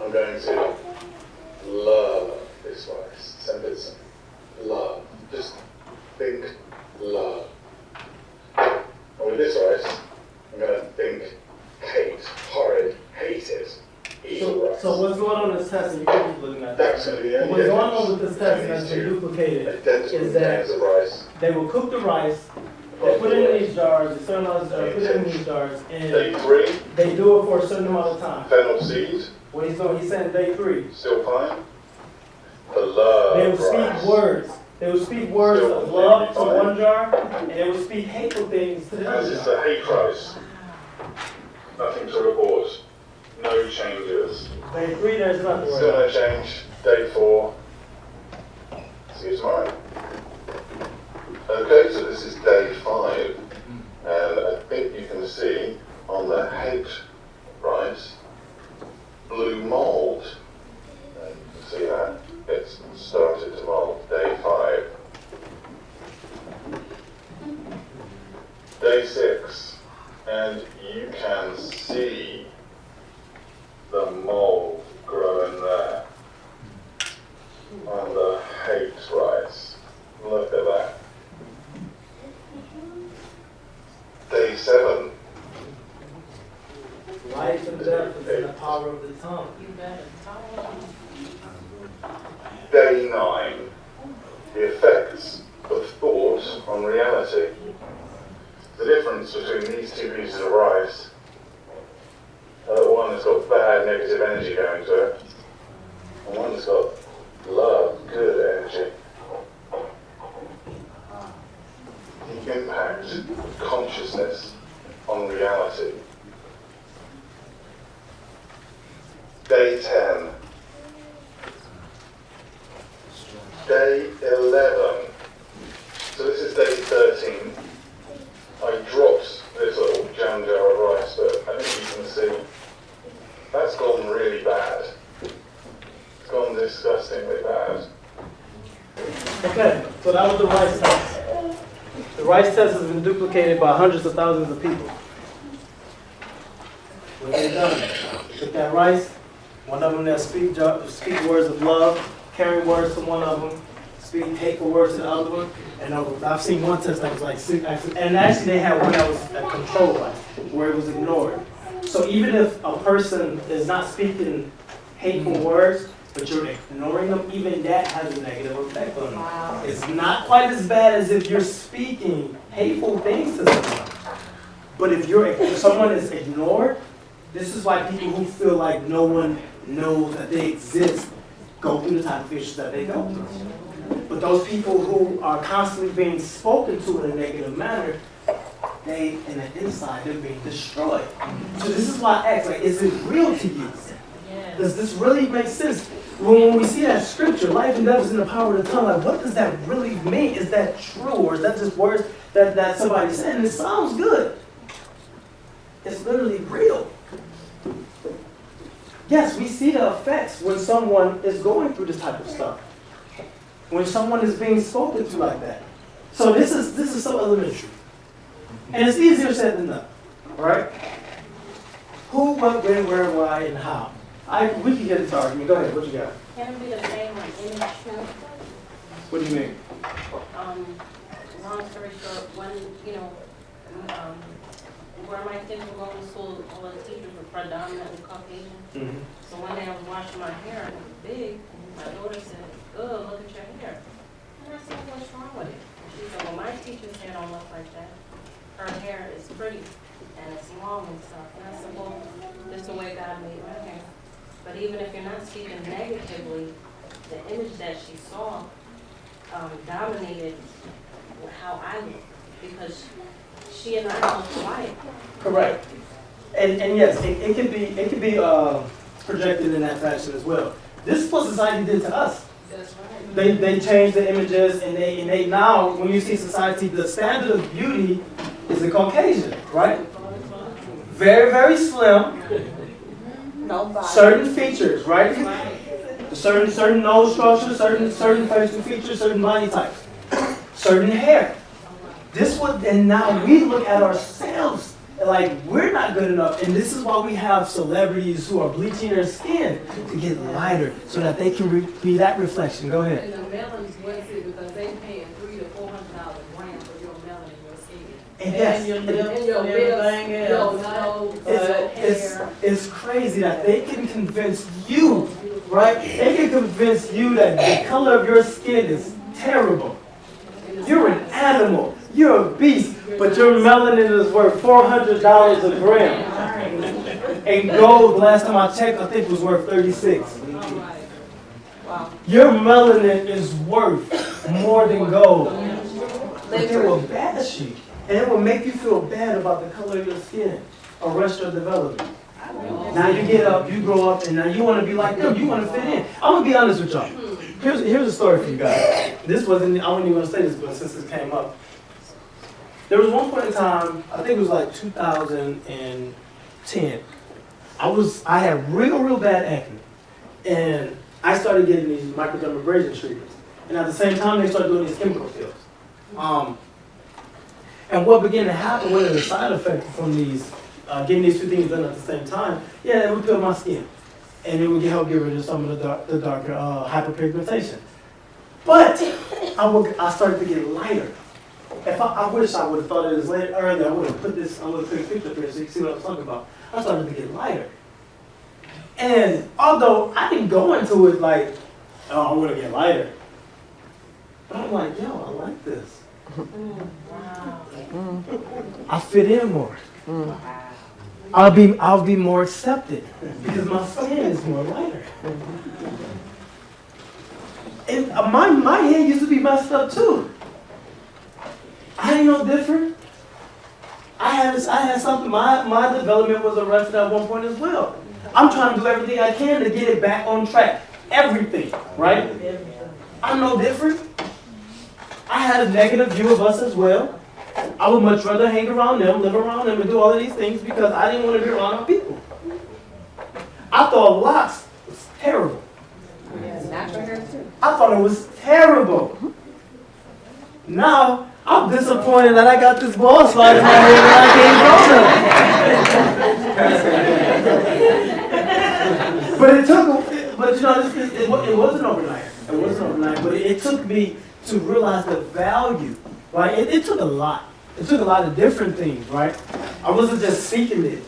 I'm going to love this rice. Send it some love. Just think love. And with this rice, I'm going to think hate, horrid, hated, evil rice. So what's going on in this test, and you can keep looking at That's going to be the what's going on with this test that's been duplicated identical is that containers of rice. they will cook the rice, they put it in these jars, the certain put it in these jars, Day and 3, they do it for a certain amount of time. fennel seed, What he's doing, he's saying day 3. still fine. The love They will rice. speak words. They will speak words of love to one jar, and they will speak hateful things to the This other is jar. the hate rice. Nothing to report. No changes. Day 3, there's nothing. to worry Still about. no change. Day 4. See you tomorrow. Okay, so this is day 5. And I think you can see on the hate rice, blue mold. And you can see that it's started to mold. Day 5. Day 6. And you can see the mold growing there on the hate rice. Look at that. Day 7. Life and death is in the power of the tongue. You better talk. Day 9. The effects of thought on reality. The difference between these 2 pieces of rice. One has got bad negative energy going to it, and one's got love, good energy. The impact of consciousness on reality. Day 10. Day 11. So this is day 13. I dropped this little jam jar of rice, but I think you can see that's gone really bad. It's gone disgustingly bad. Okay, so that was the rice test. The rice test has been duplicated by hundreds of thousands of people. What they've done, they took that rice, One of them that speak words of love, carry words to one of them, speak hateful words to the other one. And I've seen one test that was like 6, and actually they had one that was a control one, where it was ignored. So even if a person is not speaking hateful words, but you're ignoring them, even that has a negative effect on them. Wow. It's not quite as bad as if you're speaking hateful things to someone. But if someone is ignored, this is why people who feel like no one knows that they exist go through the type of issues that they go through. But those people who are constantly being spoken to in a negative manner, they, in the inside, they're being destroyed. So this is why I ask, like, is it real to you? Does this really make sense? When we see that scripture, life and death is in the power of the tongue, like, what does that really mean? Is that true, or is that just words that somebody said? And it sounds good. It's literally real. Yes, we see the effects when someone is going through this type of stuff. When someone is being spoken to like that. So this is so elementary. And it's easier said than done. Right? Who, what, when, where, why, and how. We can get into argument. Go ahead, what you got? Can it be the same like image too? What do you mean? Long story short, when, where my kids were going to school, all the teachers were predominantly Caucasian. Mm-hmm. So one day I was washing my hair and it was big, and my daughter said, "Oh, look at your hair." And I said, "What's wrong with it?" And she said, "Well, my teacher's hair don't look like that. Her hair is pretty, and it's long and stuff." And I said, "Well, this is the way God made my hair." But even if you're not speaking negatively, the image that she saw dominated how I look, because she and I look alike. Correct. And yes, it can be projected in that fashion as well. This is what society did to us. That's right. They changed the images, and they now, when you see society, the standard of beauty is a Caucasian, right? Very, very slim. Certain features, right? Certain nose structure, certain facial features, certain body types, certain hair. And now we look at ourselves like we're not good enough, and this is why we have celebrities who are bleaching their skin to get lighter, so that they can be that reflection. Go ahead. And the melan's worth it because they paying $300 to $400 a gram for your melanin in your skin. And yes, your lips and everything else. It's crazy that they can convince you, right? They can convince you that the color of your skin is terrible. You're an animal. You're a beast. But your melanin is worth $400 a gram. And gold, last time I checked, I think was worth $36. Wow. Your melanin is worth more than gold. But they will bash you. And it will make you feel bad about the color of your skin. Arrest your development. Now you get up, you grow up, and now you want to be like them. You want to fit in. I'm going to be honest with y'all. Here's a story for you guys. This wasn't, I wasn't even going to say this, but since this came up. There was one point in time, I think it was like 2010. I had real bad acne. And I started getting these microdermabrasion treatments. And at the same time, they started doing these chemical pills. And what began to happen, one of the side effects from these, getting these two things done at the same time, it would peel my skin. And it would help get rid of some of the darker hyperpigmentation. But I started to get lighter. I wish I would have thought of this earlier. I would have put a picture up here so you can see what I'm talking about. I started to get lighter. And although I didn't go into it like, oh, I want to get lighter. But I'm like, yo, I like this. Wow. I fit in more. I'll be more accepted because my skin is more lighter. And my hair used to be messed up too. I ain't no different. I had something. My development was arrested at one point as well. I'm trying to do everything I can to get it back on track. Everything, right? I'm no different. I had a negative view of us as well. I would much rather hang around them, live around them, and do all of these things because I didn't want to be around our people. I thought locks was terrible. I thought it was terrible. Now, I'm disappointed that I got this ball slide in my head and I can't go there. But it took it wasn't overnight. It wasn't overnight, but it took me to realize the value, right? It took a lot. It took a lot of different things, right? I wasn't just seeking it,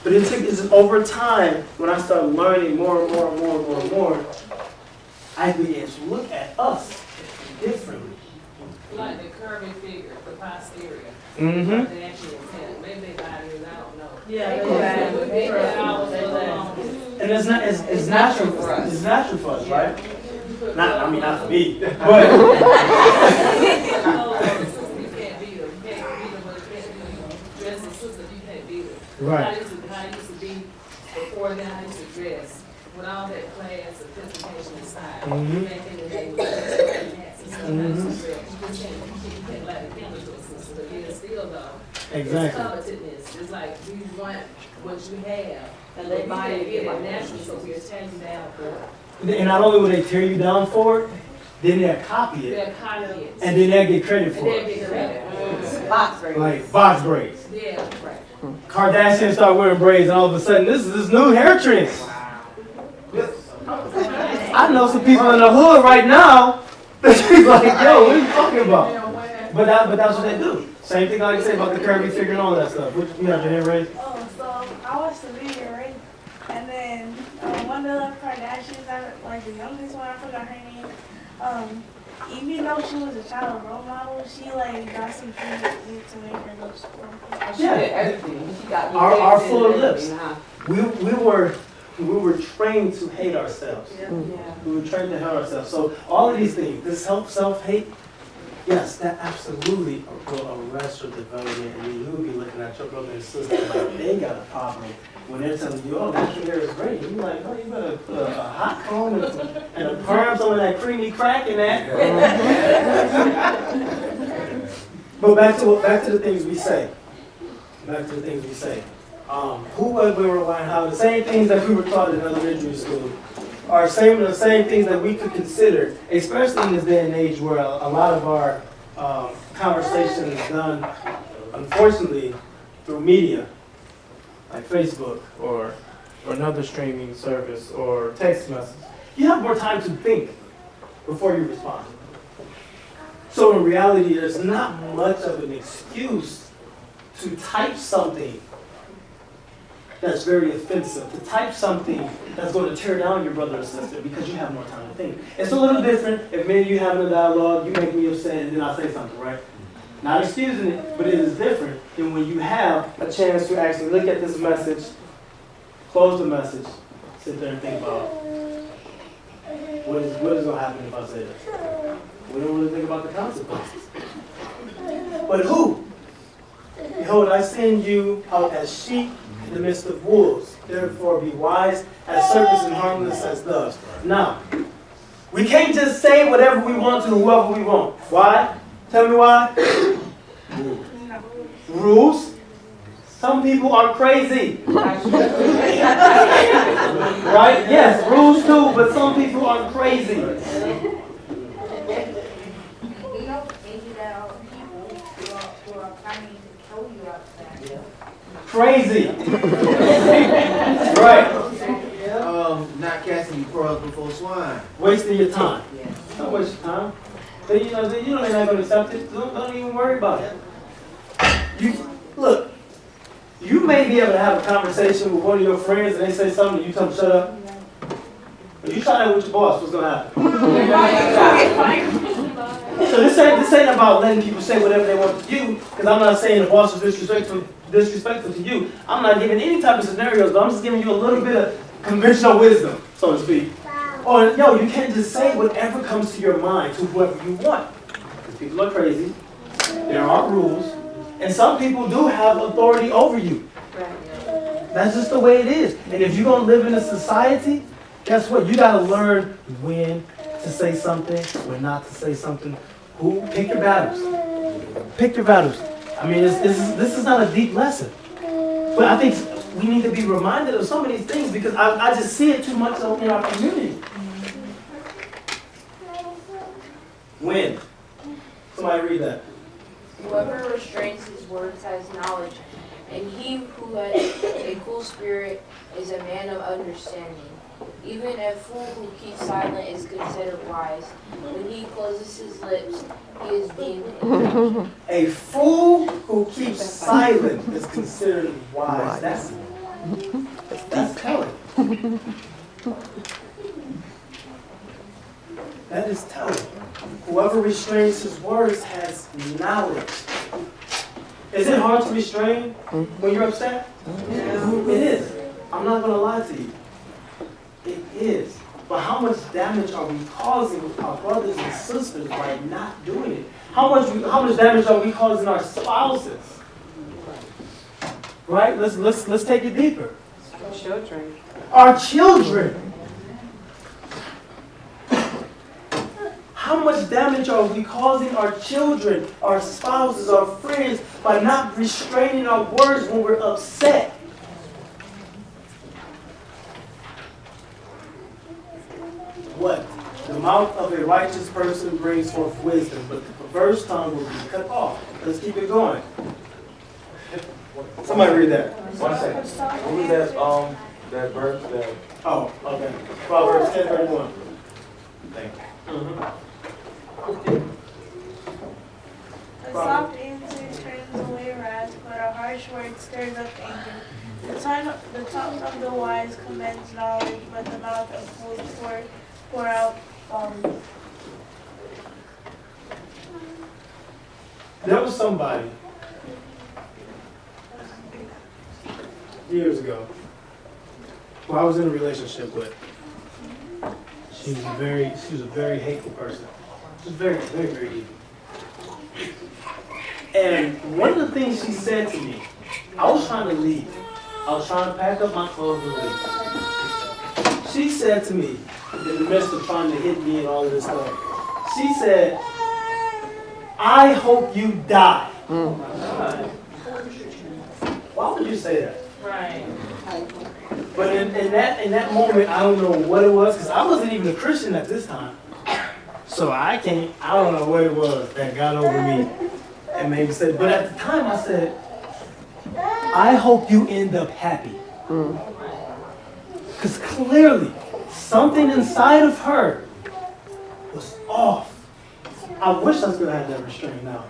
but it's over time when I started learning more and more, I began to look at us differently. Like the curvy figure, the posterior. Mm-hmm. The actual intent. Maybe they buy it, I don't know. Yeah, They And it's natural for us. It's natural for us, right? Not for me, but. You can't beat them. You can't beat them, but you can't beat them. Dress as sister, you can't beat them. Right. How I used to be before then, I used to dress with all that class, sophistication, and style. Mhm. Back in the day, we dressed like hats and stuff. I used to dress. You can't let the camera to a sister, but yet still though. Exactly. It's covetousness. It's like we want what you have. And they buy it, get it naturally, so we're taking down for it. And not only will they tear you down for it, then they'll copy it, They're kind of it. and then they'll get credit And for then it. get credit. box braids. Like box braids. Yeah, right. Kardashians start wearing braids, and all of a sudden, this is this new hair trend. I know some people in the hood right now that she's like, yo, what are you talking about? But that's what they do. Same thing like you say about the curvy figure and all that stuff. What, you have your hand raised? Oh, so I watched the video, right? And then one of the Kardashians, like the youngest one, I forgot her name. Even though she was a child role model, she like got some things to make her look strong. She did everything. She got Our full and lips. everything, huh? We were trained to hate ourselves. Yeah. We were trained to hate ourselves. So all of these things, this self-hate, yes, that absolutely will arrest your development, and you will be looking at your brother and sister like they got a problem when they're telling you, oh, that hair is great. And you're like, oh, you better put a hot comb and a perm, some of that creamy crack in that. But back to the things we say. Back to the things we say. Who, what, where, why, and how. The same things that we were taught in elementary school are the same things that we could consider, especially in this day and age where a lot of our conversation is done, unfortunately, through media, like Facebook or another streaming service or text message. You have more time to think before you respond. So in reality, there's not much of an excuse to type something that's very offensive, to type something that's going to tear down your brother or sister because you have more time to think. It's a little different if me and you having a dialogue, you make me upset, and then I say something, right? Not excusing it, but it is different than when you have a chance to actually look at this message, close the message, sit there and think about what is going to happen if I say this. We don't really think about the consequences. But who? Behold, I send you out as sheep in the midst of wolves. Therefore be wise as serpents and harmless as doves. Now, we can't just say whatever we want to whoever we want. Why? Tell me why. Rules. Some people are crazy. Right? Yes, rules too, but some people are crazy. You know, maybe there are people who are planning to kill you outside. Crazy. Right. Not casting you pearls before swine. Wasting your time. Don't waste your time. Then you know they're not going to accept it. Don't even worry about it. Look, you may be able to have a conversation with one of your friends and they say something and you tell them shut up. If you try that with your boss, what's going to happen? So this ain't about letting people say whatever they want to you, because I'm not saying the boss is disrespectful to you. I'm not giving any type of scenarios, but I'm just giving you a little bit of conventional wisdom, so to speak. Or, you can't just say whatever comes to your mind to whoever you want. Because people are crazy. There are rules. And some people do have authority over you. That's just the way it is. And if you're going to live in a society, guess what? You got to learn when to say something, when not to say something. Pick your battles. Pick your battles. I mean, this is not a deep lesson. But I think we need to be reminded of some of these things because I just see it too much in our community. When? Somebody read that. Whoever restrains his words has knowledge, And he who has a cool spirit is a man of understanding. Even a fool who keeps silent is considered wise. When he closes his lips, he is deemed intelligent. A fool who keeps silent is considered wise. That's telling. That is telling. Whoever restrains his words has knowledge. Is it hard to restrain when you're upset? It is. I'm not going to lie to you. It is. But how much damage are we causing our brothers and sisters by not doing it? How much damage are we causing our spouses? Right? Let's take it deeper. Children. Our children. How much damage are we causing our children, our spouses, our friends by not restraining our words when we're upset? What? The mouth of a righteous person brings forth wisdom, but the perverse tongue will be cut off. Let's keep it going. Somebody read that. 1 second. What was that verse that? Oh, okay. Proverbs 10:31. Thank you. A soft answer turns away wrath, but a harsh word stirs up anger. The tongue of the wise commends knowledge, but the mouth of fools pour out folly. There was somebody years ago who I was in a relationship with. She was a very hateful person. She was very, very, very evil. And one of the things she said to me, I was trying to leave. I was trying to pack up my clothes and leave. She said to me, in the midst of trying to hit me and all of this stuff, she said, I hope you die. Why would you say that? Right. But in that moment, I don't know what it was, because I wasn't even a Christian at this time. So I don't know what it was that got over me and made me say, but at the time I said, I hope you end up happy. Because clearly, something inside of her was off. I wish I still had that restraint now.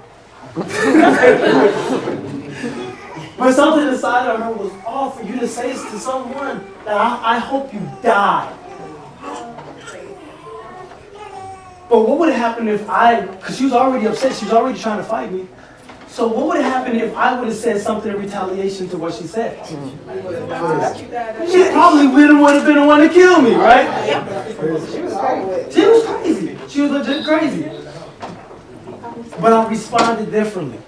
But something inside of her was off for you to say to someone that I hope you die. But what would have happened if because she was already upset, she was already trying to fight me. So what would have happened if I would have said something in retaliation to what she said? She probably would have been the one to kill me, right? She was crazy. She was legit crazy. But I responded differently.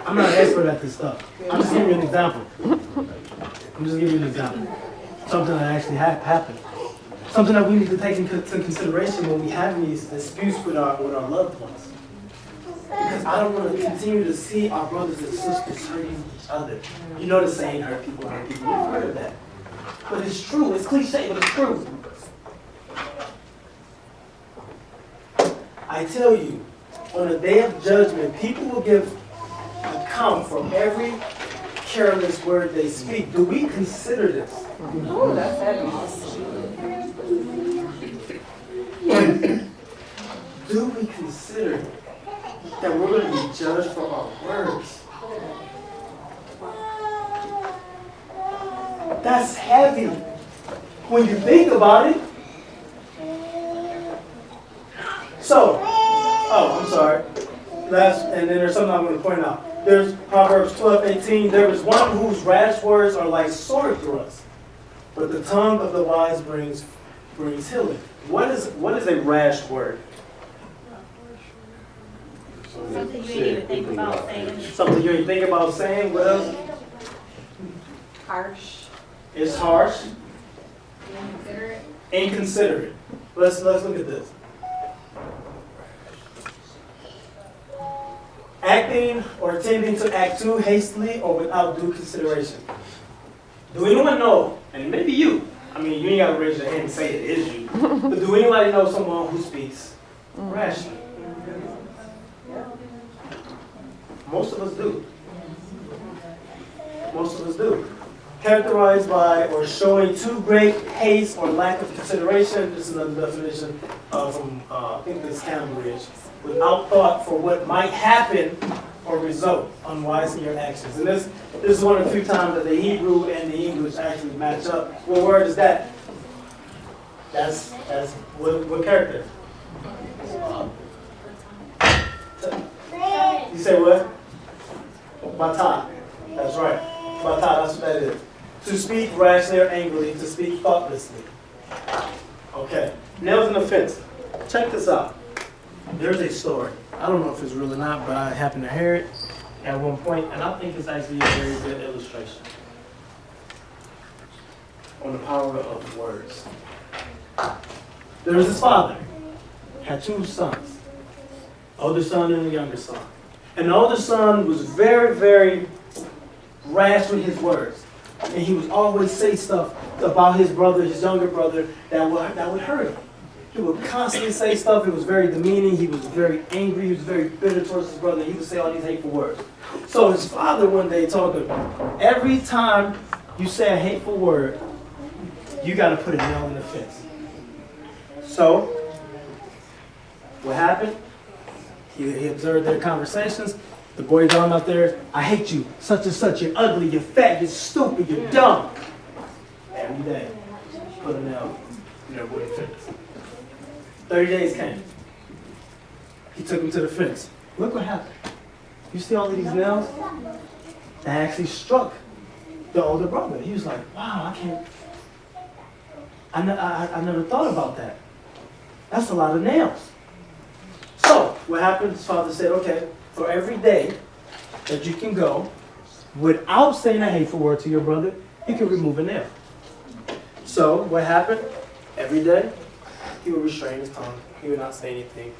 I'm not an expert at this stuff. I'm just giving you an example. Something that actually happened. Something that we need to take into consideration when we have these disputes with our loved ones. Because I don't want to continue to see our brothers and sisters hurting each other. You know the saying, hurt people, hurt people. We've heard of that. But it's true. It's cliche, but it's true. I tell you, on the day of judgment, people will give account for every careless word they speak. Do we consider this? Oh, that's heavy. Do we consider that we're going to be judged for our words? That's heavy. When you think about it. So, I'm sorry. And then there's something I'm going to point out. There's Proverbs 12:18. There is one whose rash words are like sword thrusts, but the tongue of the wise brings healing. What is a rash word? Something you didn't even think about saying. Something you didn't think about saying. What else? Harsh. It's harsh. Inconsiderate. Inconsiderate. Let's look at this. Acting or tending to act too hastily or without due consideration. Do anyone know, and maybe you, you ain't got to raise your hand and say it is you, but do anybody know someone who speaks rashly? Most of us do. Most of us do. Characterized by or showing too great haste or lack of consideration. This is another definition from, I think this is Cambridge. Without thought for what might happen or result unwise in your actions. And this is one of the few times that the Hebrew and the English actually match up. What word is that? That's what character? You say what? Bata. That's right. Bata, that's what that is. To speak rashly or angrily, to speak thoughtlessly. Okay. Nails in the fence. Check this out. There's a story. I don't know if it's real or not, but I happened to hear it at one point, and I think it's actually a very good illustration on the power of words. There was this father, had two sons, older son and a younger son. And the older son was very, very rash with his words. And he would always say stuff about his brother, his younger brother, that would hurt him. He would constantly say stuff. It was very demeaning. He was very angry. He was very bitter towards his brother. He would say all these hateful words. So his father one day told him, every time you say a hateful word, you got to put a nail in the fence. So what happened? He observed their conversations. The boy going out there, I hate you, such and such, you're ugly, you're fat, you're stupid, you're dumb. Every day, put a nail in their wooden fence. 30 days came. He took him to the fence. Look what happened. You see all of these nails? That actually struck the older brother. He was like, wow, I never thought about that. That's a lot of nails. So, what happened? His father said, okay, for every day that you can go without saying a hateful word to your brother, you can remove a nail. So, what happened? Every day, he would restrain his tongue. He would not say anything.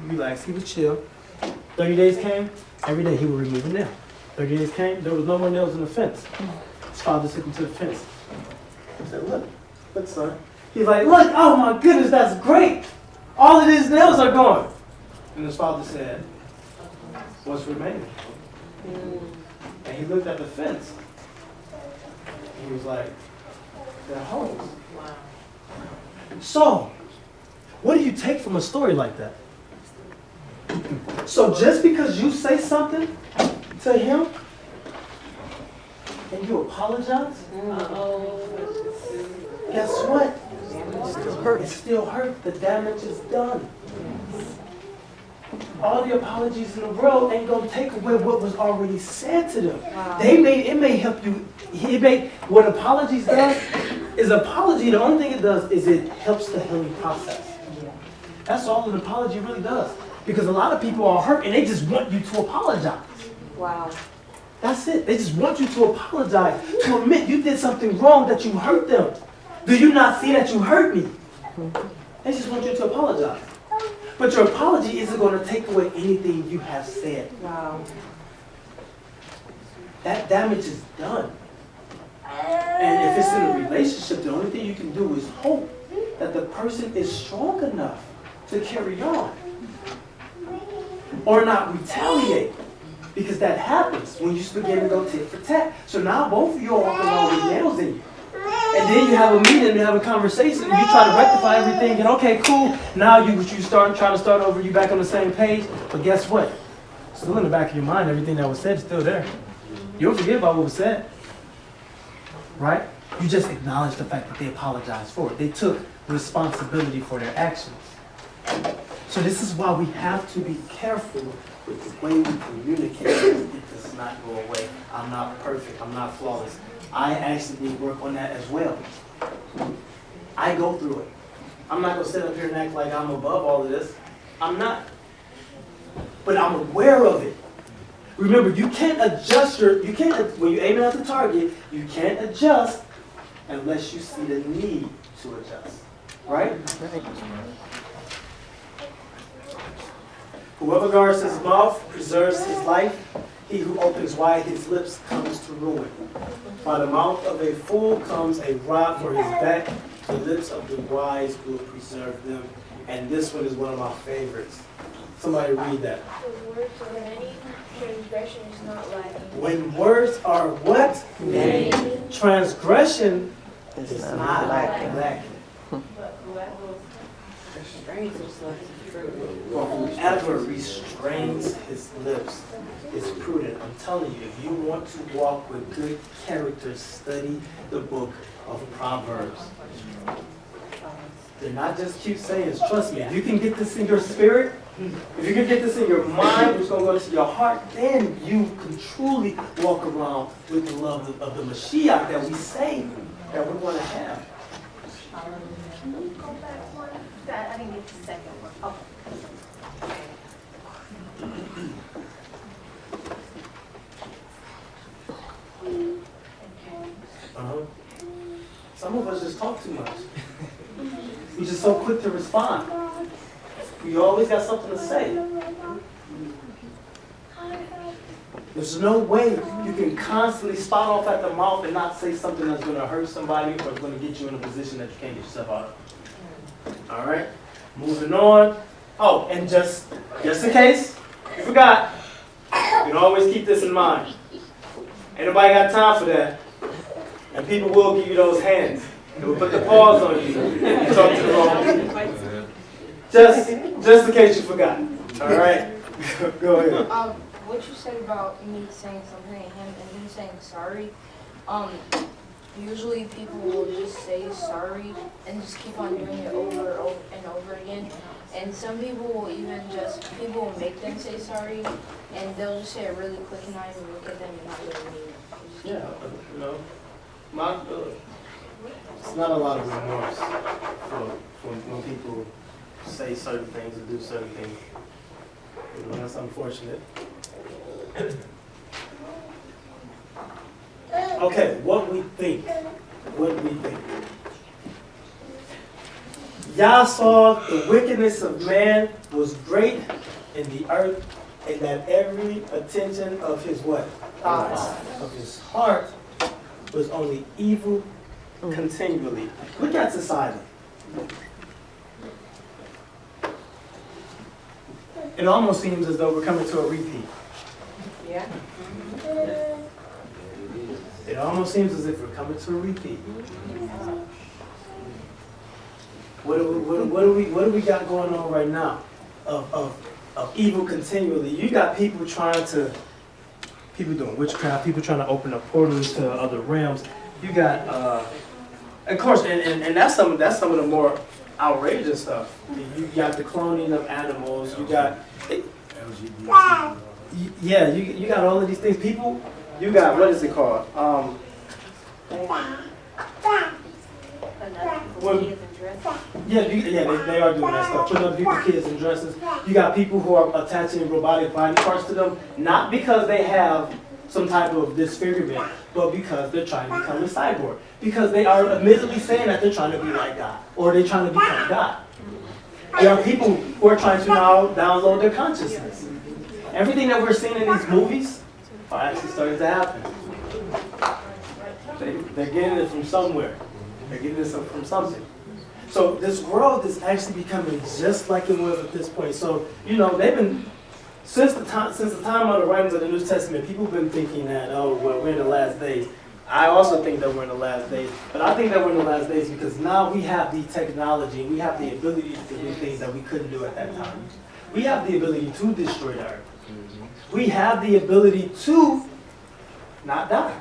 Relax, he would chill. 30 days came, every day he would remove a nail. 30 days came, there was no more nails in the fence. His father took him to the fence. He said, look, son. He's like, look, oh my goodness, that's great. All of these nails are gone. And his father said, what's remaining? And he looked at the fence. He was like, they're holes. Wow. So, what do you take from a story like that? So just because you say something to him and you apologize, guess what? It still hurt. The damage is done. All the apologies in the world ain't gonna take away what was already said to them. Wow. It may help you. What apologies does is apology. The only thing it does is it helps the healing process. That's all an apology really does. Because a lot of people are hurt and they just want you to apologize. Wow. That's it. They just want you to apologize, to admit you did something wrong, that you hurt them. Do you not see that you hurt me? They just want you to apologize. But your apology isn't going to take away anything you have said. Wow. That damage is done. And if it's in a relationship, the only thing you can do is hope that the person is strong enough to carry on. Or not retaliate. Because that happens when you begin to go tit for tat. So now both of you are walking around with nails in you. And then you have a meeting and you have a conversation and you try to rectify everything and okay, cool. Now you trying to start over, you back on the same page. But guess what? Still in the back of your mind, everything that was said is still there. You don't forget about what was said. Right? You just acknowledge the fact that they apologized for it. They took responsibility for their actions. So this is why we have to be careful with the way we communicate. It does not go away. I'm not perfect. I'm not flawless. I actually need work on that as well. I go through it. I'm not going to sit up here and act like I'm above all of this. I'm not. But I'm aware of it. Remember, you can't adjust when you're aiming at the target, you can't adjust unless you see the need to adjust. Right? Whoever guards his mouth preserves his life. He who opens wide his lips comes to ruin. By the mouth of a fool comes a rod for his back. The lips of the wise will preserve them. And this one is one of my favorites. Somebody read that. The words of many, transgression is not lacking. When words are what? Many. Transgression is not lacking. But whoever Restrains himself is true. For whoever restrains his lips is prudent. I'm telling you, if you want to walk with good character, study the book of Proverbs. They're not just cute sayings. Trust me, if you can get this in your spirit, if you can get this in your mind, it's going to go to your heart, then you can truly walk around with the love of the Mashiach that we say that we want to have. Can you go back one? I didn't get the second one. Some of us just talk too much. We're just so quick to respond. We always got something to say. There's no way you can constantly spout off at the mouth and not say something that's going to hurt somebody or going to get you in a position that you can't get yourself out of. All right? Moving on. Oh, and just in case you forgot, you can always keep this in mind. Ain't nobody got time for that. And people will give you those hands. They will put the paws on you and talk to the wrong people. Just in case you forgot. All right? Go ahead. What you said about me saying something to him and him saying sorry, usually people will just say sorry and just keep on doing it over and over again. And some people will people will make them say sorry and they'll just say it really quick and not even look at them and not really mean it. Yeah, you know, it's not a lot of remorse for when people say certain things or do certain things. You know, that's unfortunate. Okay, what we think. Yah saw the wickedness of man was great in the earth, and that every attention of his what? Thoughts of his heart was only evil continually. Look at society. It almost seems as though we're coming to a repeat. Yeah. It almost seems as if we're coming to a repeat. What do we got going on right now of evil continually? You got people doing witchcraft, people trying to open up portals to other realms. You got, of course, and that's some of the more outrageous stuff. You got the cloning of animals. You got, you got all of these things. People, you got, what is it called? They are doing that stuff. Putting up people's kids in dresses. You got people who are attaching robotic body parts to them, not because they have some type of disfigurement, but because they're trying to become a cyborg. Because they are admittedly saying that they're trying to be like God, or they're trying to become God. There are people who are trying to now download their consciousness. Everything that we're seeing in these movies are actually starting to happen. They're getting it from somewhere. They're getting it from something. So this world is actually becoming just like it was at this point. So, you know, they've been, since the time of the writings of the New Testament, people have been thinking that, oh, well, we're in the last days. I also think that we're in the last days. But I think that we're in the last days because now we have the technology, we have the ability to do things that we couldn't do at that time. We have the ability to destroy the earth. We have the ability to not die.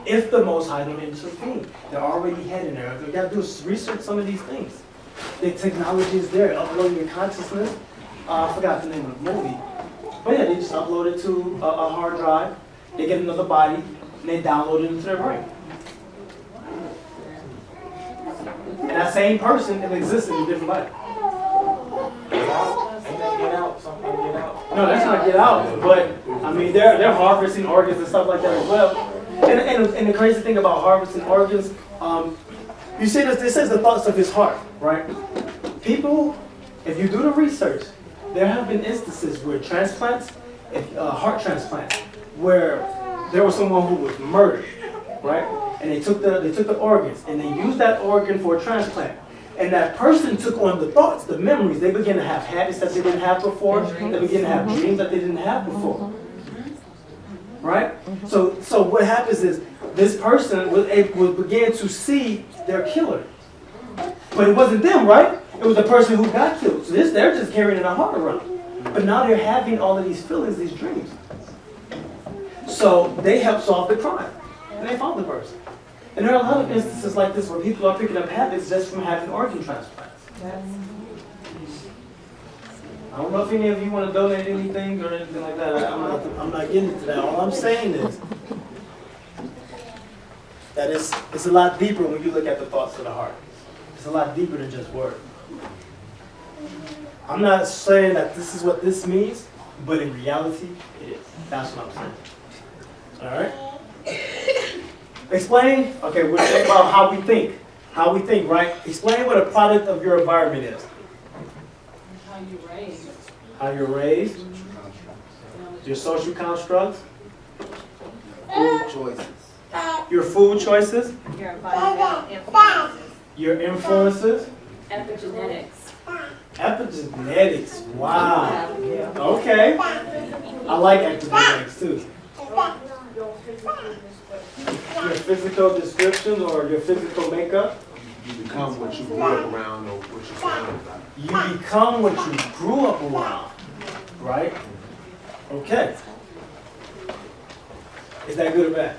If the Most High don't intervene, they're already heading there. All you gotta do is research some of these things. The technology is there, uploading your consciousness. I forgot the name of the movie. But yeah, they just upload it to a hard drive. They get another body, and they download it into their brain. And that same person can exist in a different body. No, that's not get out. But I mean, they're harvesting organs and stuff like that as well. And the crazy thing about harvesting organs, you see this. This is the thoughts of his heart, right? People, if you do the research, there have been instances where transplants, heart transplants, where there was someone who was murdered, right? And they took the organs and they used that organ for a transplant. And that person took on the thoughts, the memories. They begin to have habits that they didn't have before. They begin to have dreams that they didn't have before. Right? So what happens is this person will begin to see their killer. But it wasn't them, right? It was the person who got killed. So they're just carrying a heart around. But now they're having all of these feelings, these dreams. So they help solve the crime. And they found the person. And there are a lot of instances like this where people are picking up habits just from having organ transplants. I don't know if any of you want to donate anything or anything like that. I'm not getting into that. All I'm saying is that it's a lot deeper when you look at the thoughts of the heart. It's a lot deeper than just words. I'm not saying that this is what this means, but in reality, it is. That's what I'm saying. All right? Explain, okay, we're talking about how we think. How we think, right? Explain what a product of your environment is. How you raised. How you're raised. Your social constructs. Food choices. Your food choices. Your environmental influences. Your influences. Epigenetics. Epigenetics. Wow. Okay. I like epigenetics too. Your physical descriptions or your physical makeup. You become what you grew up around or what you surrounded by. You become what you grew up around. Right? Okay. Is that good or bad?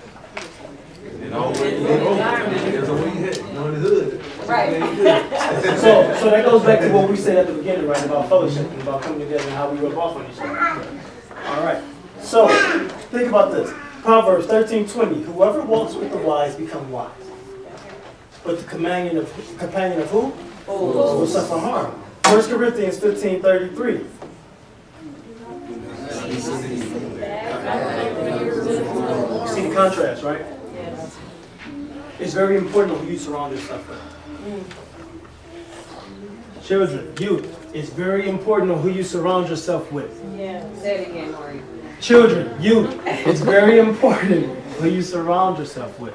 And always, there's a way ahead. You know, in the hood. Right. So that goes back to what we said at the beginning, right? About fellowship and about coming together and how we rub off on each other. All right. So think about this. Proverbs 13:20. Whoever walks with the wise become wise. But the companion of who? Will suffer harm. 1 Corinthians 15:33. See the contrast, right? It's very important who you surround yourself with. Children, youth, it's very important who you surround yourself with. Yeah. Say it again, Moreh. Children, youth, it's very important who you surround yourself with.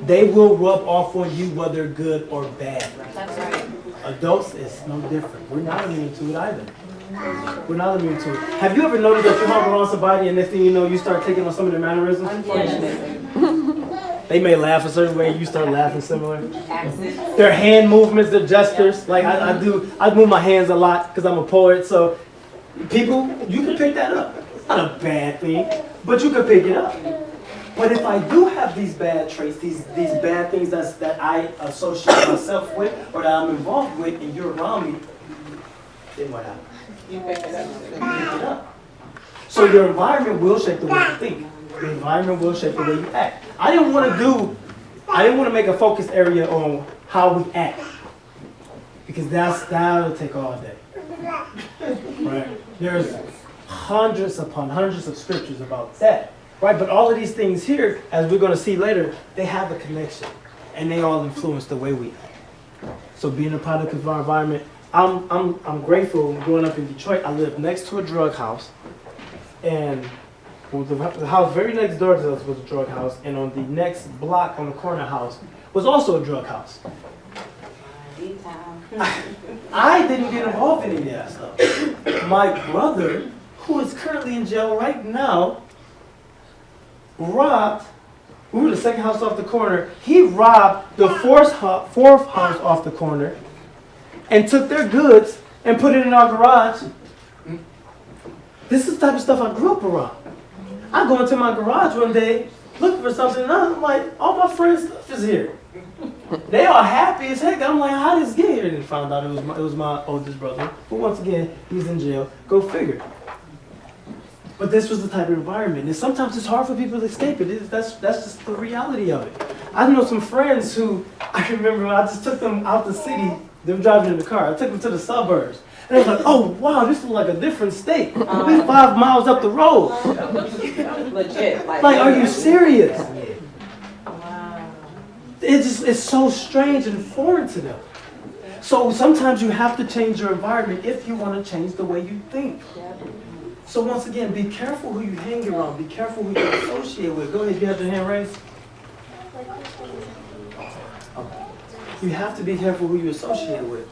They will rub off on you whether good or bad. That's right. Adults, it's no different. We're not immune to it either. We're not immune to it. Have you ever noticed that you hung around somebody and next thing you know, you start taking on some of their mannerisms? Unfortunately. They may laugh a certain way, you start laughing similar. Accents. Their hand movements, their gestures. Like I move my hands a lot because I'm a poet. So people, you can pick that up. It's not a bad thing, but you can pick it up. But if I do have these bad traits, these bad things that I associate myself with or that I'm involved with, and you're around me, then what happens? You pick it up. You pick it up. So your environment will shape the way you think. Your environment will shape the way you act. I didn't want to make a focus area on how we act. Because that'll take all day. Right? There's hundreds upon hundreds of scriptures about that. Right? But all of these things here, as we're going to see later, they have a connection. And they all influence the way we act. So being a product of our environment, I'm grateful. Growing up in Detroit, I lived next to a drug house. And the house very next door to us was a drug house, and on the next block on the corner house was also a drug house. I didn't get involved in any of that stuff. My brother, who is currently in jail right now, robbed, we were the second house off the corner, he robbed the fourth house off the corner and took their goods and put it in our garage. This is the type of stuff I grew up around. I go into my garage one day looking for something, and I'm like, all my friends' stuff is here. They are happy as heck. I'm like, how did this get here? And found out it was my oldest brother. But once again, he's in jail. Go figure. But this was the type of environment. And sometimes it's hard for people to escape it. That's just the reality of it. I know some friends who, I remember when I just took them out the city. They were driving in the car. I took them to the suburbs. And they was like, oh, wow, this is like a different state. We're 5 miles up the road. Legit. Like, are you serious? Wow. It's so strange and foreign to them. So sometimes you have to change your environment if you want to change the way you think. So once again, be careful who you hang around. Be careful who you associate with. Go ahead, you have your hand raised. You have to be careful who you associate with.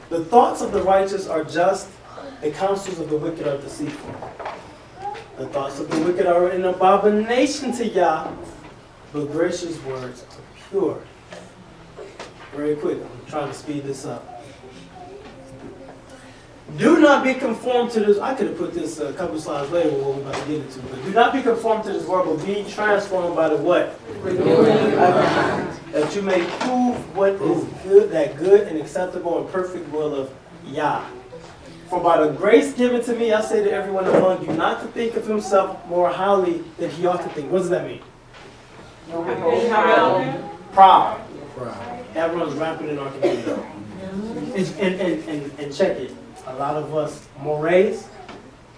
The thoughts of the righteous are just, the counsels of the wicked are deceitful. The thoughts of the wicked are an abomination to Yah, but gracious words are pure. Very quick, I'm trying to speed this up. Do not be conformed to this. I could have put this a couple slides later what we're about to get into. But do not be conformed to this world, but be transformed by the what? That you may prove what is good, that good and acceptable and perfect will of Yah. For by the grace given to me, I say to everyone among you, not to think of himself more highly than he ought to think. What does that mean? Proud. That runs rampant in our community. And check it. A lot of us Morehs,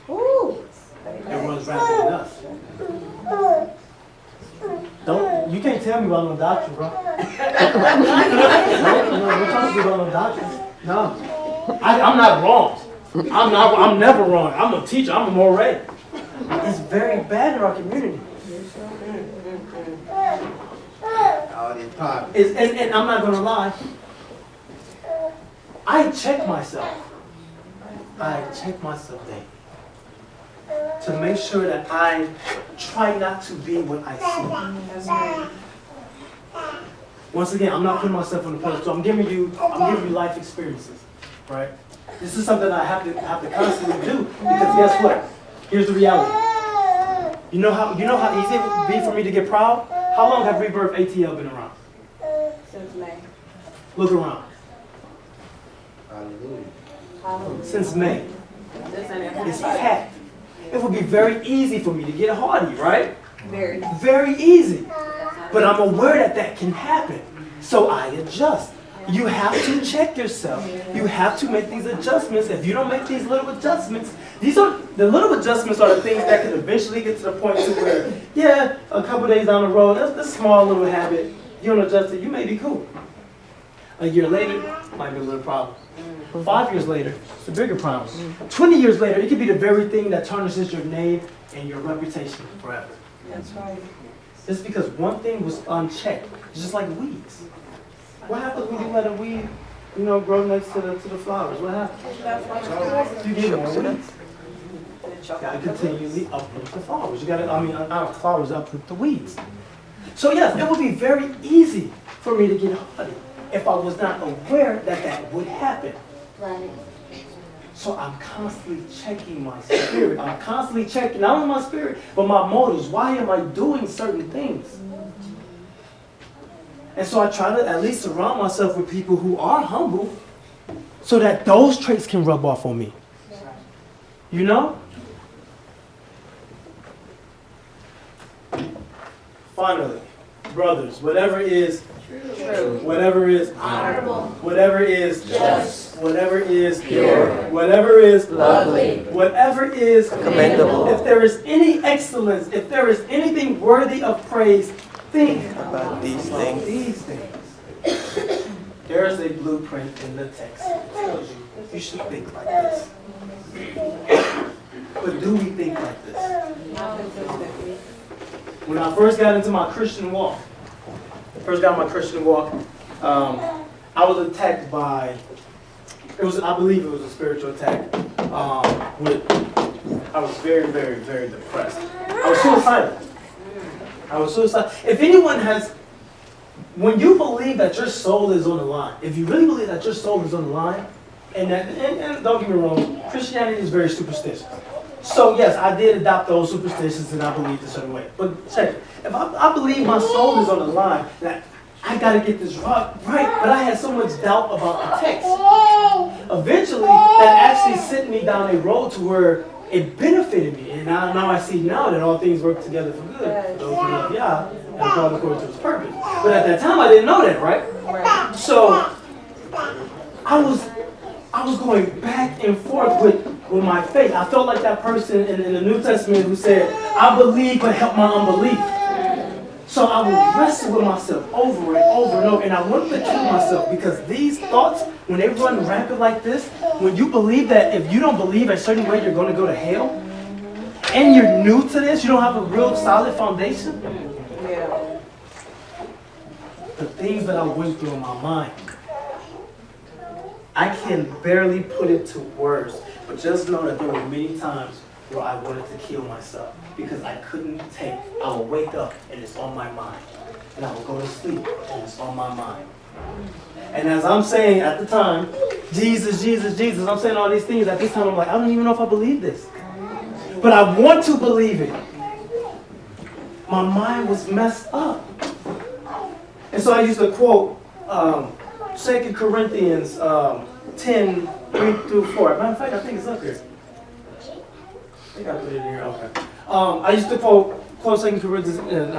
it runs rampant in us. You can't tell me about no doctrine, bro. No, we're talking about no doctrine. No. I'm not wrong. I'm never wrong. I'm a teacher. I'm a Moreh. It's very bad in our community. And I'm not going to lie. I check myself daily to make sure that I try not to be what I see. Once again, I'm not putting myself on the pedestal. I'm giving you life experiences, right? This is something I have to constantly do because guess what? Here's the reality. You know how easy it would be for me to get proud? How long have Rebirth ATL been around? Since May. Look around. Hallelujah. Since May. It's packed. It would be very easy for me to get haughty, right? Very easy. But I'm aware that can happen. So I adjust. You have to check yourself. You have to make these adjustments. If you don't make these little adjustments, the little adjustments are the things that can eventually get to the point to where, yeah, a couple days down the road, that's a small little habit. You don't adjust it, you may be cool. A year later, might be a little problem. 5 years later, it's a bigger problem. 20 years later, it could be the very thing that tarnishes your name and your reputation forever. That's right. Just because one thing was unchecked. It's just like weeds. What happens when you let a weed, grow next to the flowers? What happens? You get more weeds. You gotta continually uproot the flowers. Out of flowers, uproot the weeds. So yes, it would be very easy for me to get haughty if I was not aware that would happen. Right. So I'm constantly checking my spirit. I'm constantly checking not only my spirit, but my motives. Why am I doing certain things? And so I try to at least surround myself with people who are humble so that those traits can rub off on me. You know? Finally, brothers, whatever is true, whatever is honorable, whatever is just, whatever is pure, whatever is lovely, whatever is commendable, if there is any excellence, if there is anything worthy of praise, think about these things. There is a blueprint in the text that tells you should think like this. But do we think like this? When I first got into my Christian walk, I was attacked by, I believe it was a spiritual attack. I was very, very, very depressed. I was suicidal. If anyone has, when you believe that your soul is on the line, if you really believe that your soul is on the line, and don't get me wrong, Christianity is very superstitious. So yes, I did adopt those superstitions and I believed a certain way. But check it. If I believe my soul is on the line, that I gotta get this right, but I had so much doubt about the text. Eventually, that actually sent me down a road to where it benefited me. And now I see now that all things work together for good. For those who love Yah and called according to his purpose. But at that time I didn't know that, right? So I was going back and forth with my faith. I felt like that person in the New Testament who said, I believe, but help my unbelief. So I would wrestle with myself over and over and over, and I wanted to kill myself because these thoughts, when they run rampant like this, when you believe that if you don't believe a certain way, you're going to go to hell, and you're new to this, you don't have a real solid foundation, things that I went through in my mind. I can barely put it to words, but just know that there were many times where I wanted to kill myself because I couldn't take. I would wake up and it's on my mind. And I would go to sleep and it's on my mind. And as I'm saying at the time, Jesus, Jesus, Jesus, I'm saying all these things. At this time, I'm like, I don't even know if I believe this. But I want to believe it. My mind was messed up. And so I used to quote 2 Corinthians 10, 3 through 4. Matter of fact, I think it's up here. I think I put it in here. Okay. I used to quote 2 Corinthians, and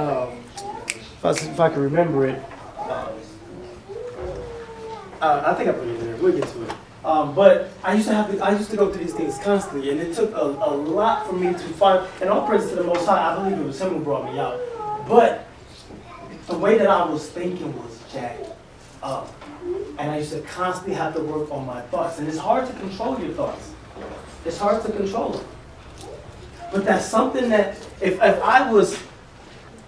if I can remember it. I think I put it in there. We'll get to it. But I used to go through these things constantly, and it took a lot for me to find. And all praise to the Most High. I believe it was Him who brought me out. But the way that I was thinking was jacked up, and I used to constantly have to work on my thoughts. And it's hard to control your thoughts. It's hard to control them. But that's something that if I was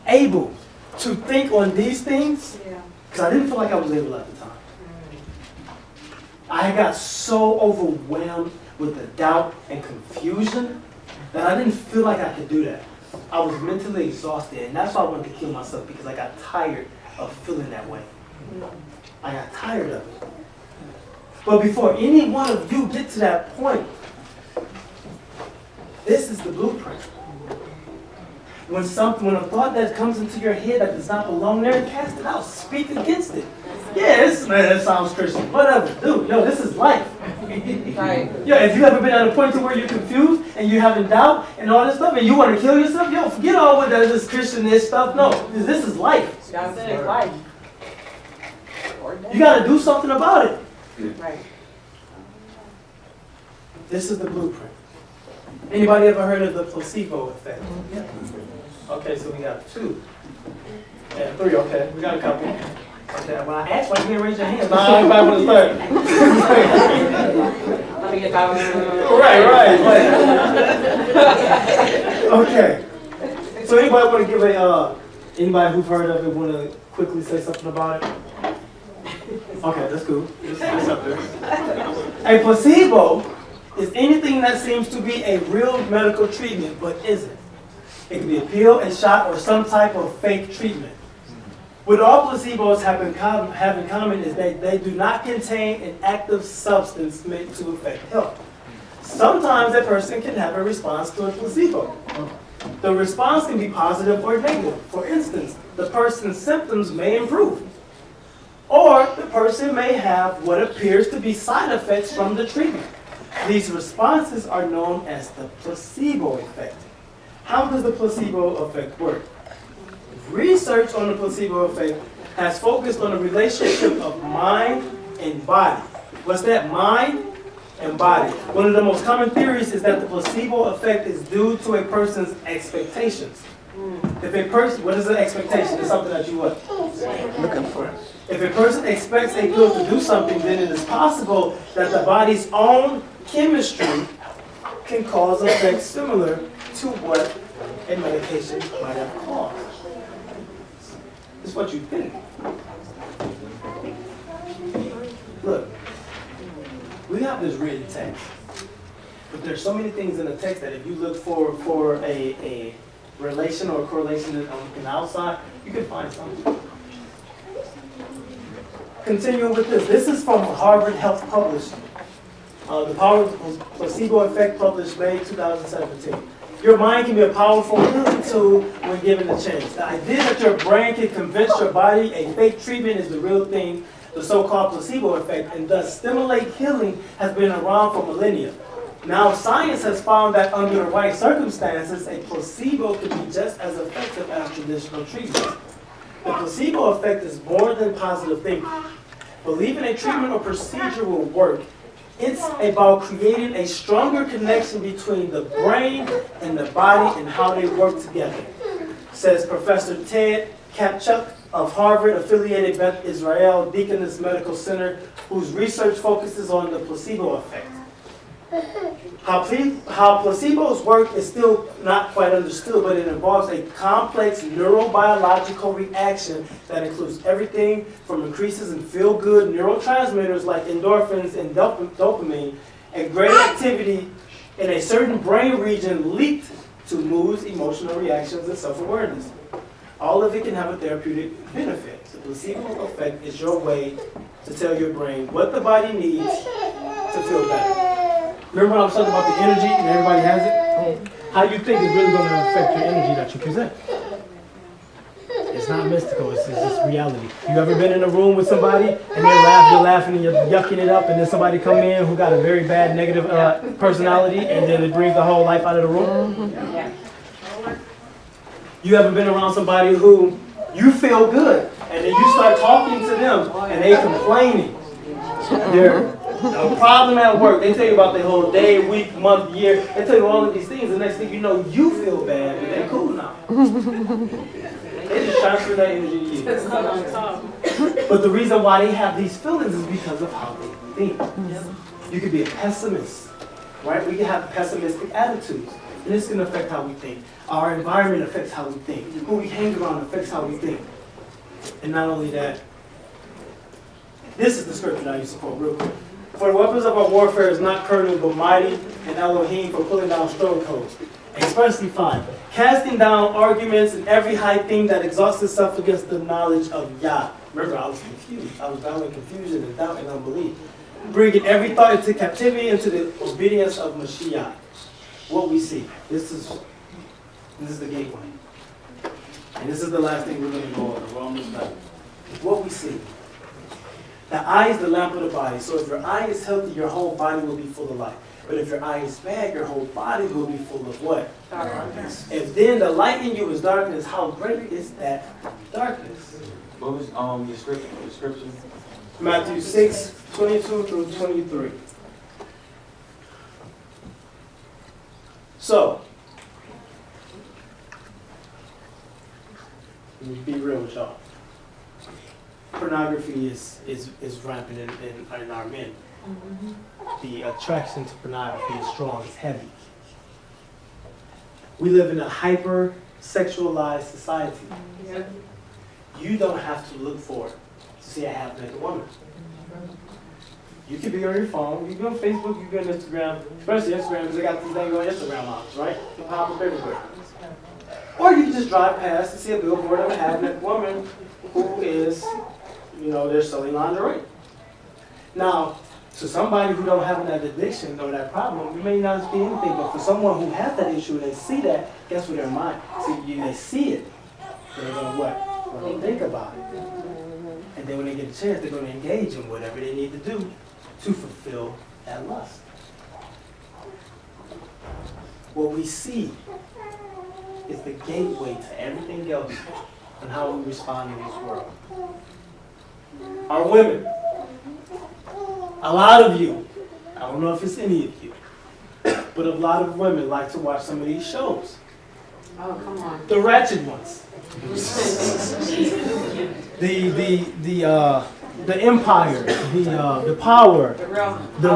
able to think on these things, because I didn't feel like I was able at the time. I got so overwhelmed with the doubt and confusion that I didn't feel like I could do that. I was mentally exhausted, and that's why I wanted to kill myself, because I got tired of feeling that way. I got tired of it. But before any one of you get to that point, this is the blueprint. When a thought that comes into your head that does not belong there, cast it out. Speak against it. Yeah, man, that sounds Christian. Whatever, dude. Yo, this is life. Right. Yeah, if you ever been at a point to where you're confused and you're having doubt and all this stuff, and you want to kill yourself, yo, forget all with this Christian-ish stuff. No, this is life. God said life. You got to do something about it. Right. This is the blueprint. Anybody ever heard of the placebo effect? Yeah. Okay, so we got 2. And 3, okay. We got a couple. Okay, when I asked why you didn't raise your hand, nah, everybody want to start. Let me get that one. Right. Okay. So anybody want to give anybody who've heard of it want to quickly say something about it? Okay, that's cool. It's up there. A placebo is anything that seems to be a real medical treatment but isn't. It can be a pill, a shot, or some type of fake treatment. What all placebos have in common is that they do not contain an active substance meant to affect health. Sometimes a person can have a response to a placebo. The response can be positive or negative. For instance, the person's symptoms may improve, or the person may have what appears to be side effects from the treatment. These responses are known as the placebo effect. How does the placebo effect work? Research on the placebo effect has focused on the relationship of mind and body. What's that? Mind and body. One of the most common theories is that the placebo effect is due to a person's expectations. If a person, what is an expectation? It's something that you what? Looking for. If a person expects a pill to do something, then it is possible that the body's own chemistry can cause effects similar to what a medication might have caused. It's what you think. Look, we have this written text, but there's so many things in the text that if you look for a relation or a correlation in the outside, you can find something. Continuing with this. This is from Harvard Health Publishing. The Power of Placebo Effect, published May 2017. Your mind can be a powerful healing tool when given a chance. The idea that your brain can convince your body a fake treatment is the real thing, the so-called placebo effect, and thus stimulate healing has been around for millennia. Now science has found that under the right circumstances, a placebo can be just as effective as traditional treatment. The placebo effect is more than positive thinking. Believing a treatment or procedure will work. It's about creating a stronger connection between the brain and the body and how they work together, says Professor Ted Kapchuk of Harvard-affiliated Beth Israel Deaconess Medical Center, whose research focuses on the placebo effect. How placebos work is still not quite understood, but it involves a complex neurobiological reaction that includes everything from increases in feel-good neurotransmitters like endorphins and dopamine, and greater activity in a certain brain region linked to moods, emotional reactions, and self-awareness. All of it can have a therapeutic benefit. The placebo effect is your way to tell your brain what the body needs to feel better. Remember when I was talking about the energy and everybody has it? How do you think it's really going to affect your energy that you present? It's not mystical, it's just reality. You ever been in a room with somebody and you're laughing and you're yucking it up, and then somebody come in who got a very bad negative personality, and then it brings the whole life out of the room? You ever been around somebody who you feel good, and then you start talking to them and they complaining? They're a problem at work. They tell you about their whole day, week, month, year. They tell you all of these things. The next thing you know, you feel bad, but they're cool now. They just transfer that energy to you. But the reason why they have these feelings is because of how they think. You could be a pessimist, right? We can have pessimistic attitudes. And this can affect how we think. Our environment affects how we think. Who we hang around affects how we think. And not only that, this is the scripture that I used to quote real quick. For the weapons of our warfare is not carnal, but mighty in Elohim for pulling down strongholds. Expressly 5. Casting down arguments and every high thing that exalts itself against the knowledge of Yah. Remember, I was confused. I was down in confusion and doubt and unbelief. Bringing every thought into captivity into the obedience of Mashiach. What we see. This is the gateway. And this is the last thing we're going to go over. We're almost done. What we see. The eye is the lamp of the body. So if your eye is healthy, your whole body will be full of light. But if your eye is bad, your whole body will be full of what? Darkness. If then the light in you is darkness, how great is that darkness? What was your scripture? Matthew 6, 22 through 23. So, let me be real with y'all. Pornography is rampant in our men. The attraction to pornography is strong, it's heavy. We live in a hyper-sexualized society. You don't have to look for it to see a half-naked woman. You can be on your phone, you can be on Facebook, you can be on Instagram, especially Instagram because they got these dang on Instagram models, right? They pop up everywhere. Or you can just drive past and see a billboard of a half-naked woman who is, they're selling lingerie. Now, to somebody who don't have that addiction or that problem, it may not be anything, but for someone who has that issue and they see that, guess what their mind? See, they see it. They're going to what? They're going to think about it. And then when they get a chance, they're going to engage in whatever they need to do to fulfill that lust. What we see is the gateway to everything else and how we respond in this world. Our women. A lot of you, I don't know if it's any of you, but a lot of women like to watch some of these shows. Oh, come on. The ratchet ones. The Empire, the Power, the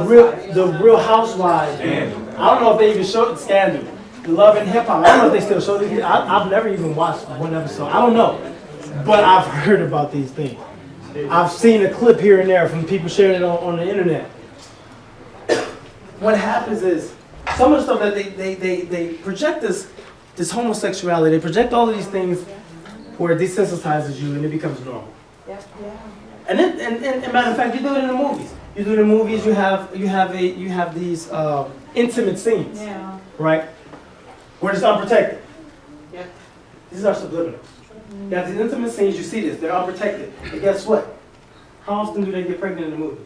Real Housewives. I don't know if they even showed the Scandal. The Love and Hip Hop. I don't know if they still show these. I've never even watched one episode. I don't know, but I've heard about these things. I've seen a clip here and there from people sharing it on the internet. What happens is, some of the stuff that they project this homosexuality, they project all of these things where it desensitizes you and it becomes normal. And matter of fact, you do it in the movies. You do it in the movies, you have these intimate scenes, right? Where it's unprotected. These are subliminals. You have these intimate scenes, you see this, they're unprotected. And guess what? How often do they get pregnant in the movie?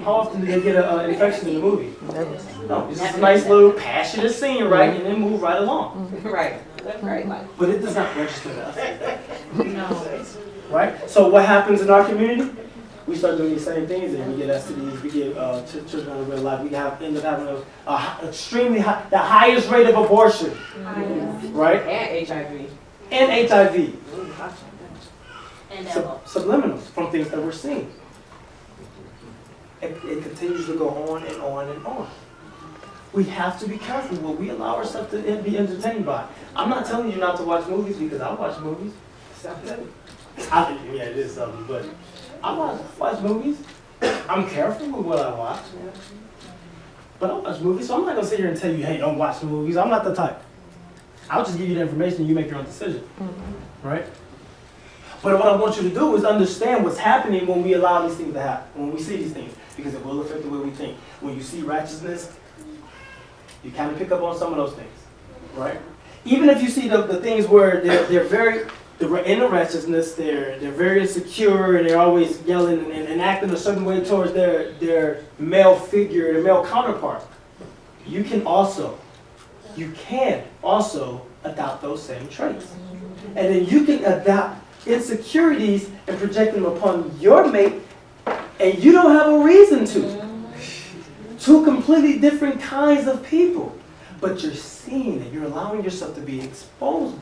How often do they get an infection in the movie? No, it's just a nice little passionate scene, right? And then move right along. Right. That's great. But it does not register to us. No. Right? So what happens in our community? We start doing these same things, and we get STDs, we get children in real life. We end up having a extremely high, the highest rate of abortion. Right? And HIV. And HIV. Subliminals from things that we're seeing. It continues to go on and on and on. we have to be careful what we allow ourselves to be entertained by. I'm not telling you not to watch movies because I watch movies. Yeah, it is something, but I watch movies. I'm careful with what I watch. But I watch movies, so I'm not going to sit here and tell you, hey, don't watch the movies. I'm not the type. I'll just give you the information and you make your own decision. Right? But what I want you to do is understand what's happening when we allow these things to happen, when we see these things, because it will affect the way we think. When you see righteousness, you kind of pick up on some of those things. Right? Even if you see the things where they're in the righteousness, they're very insecure and they're always yelling and acting a certain way towards their male figure, their male counterpart. You can also adopt those same traits. And then you can adopt insecurities and project them upon your mate, and you don't have a reason to. Two completely different kinds of people. But you're seeing it. You're allowing yourself to be exposed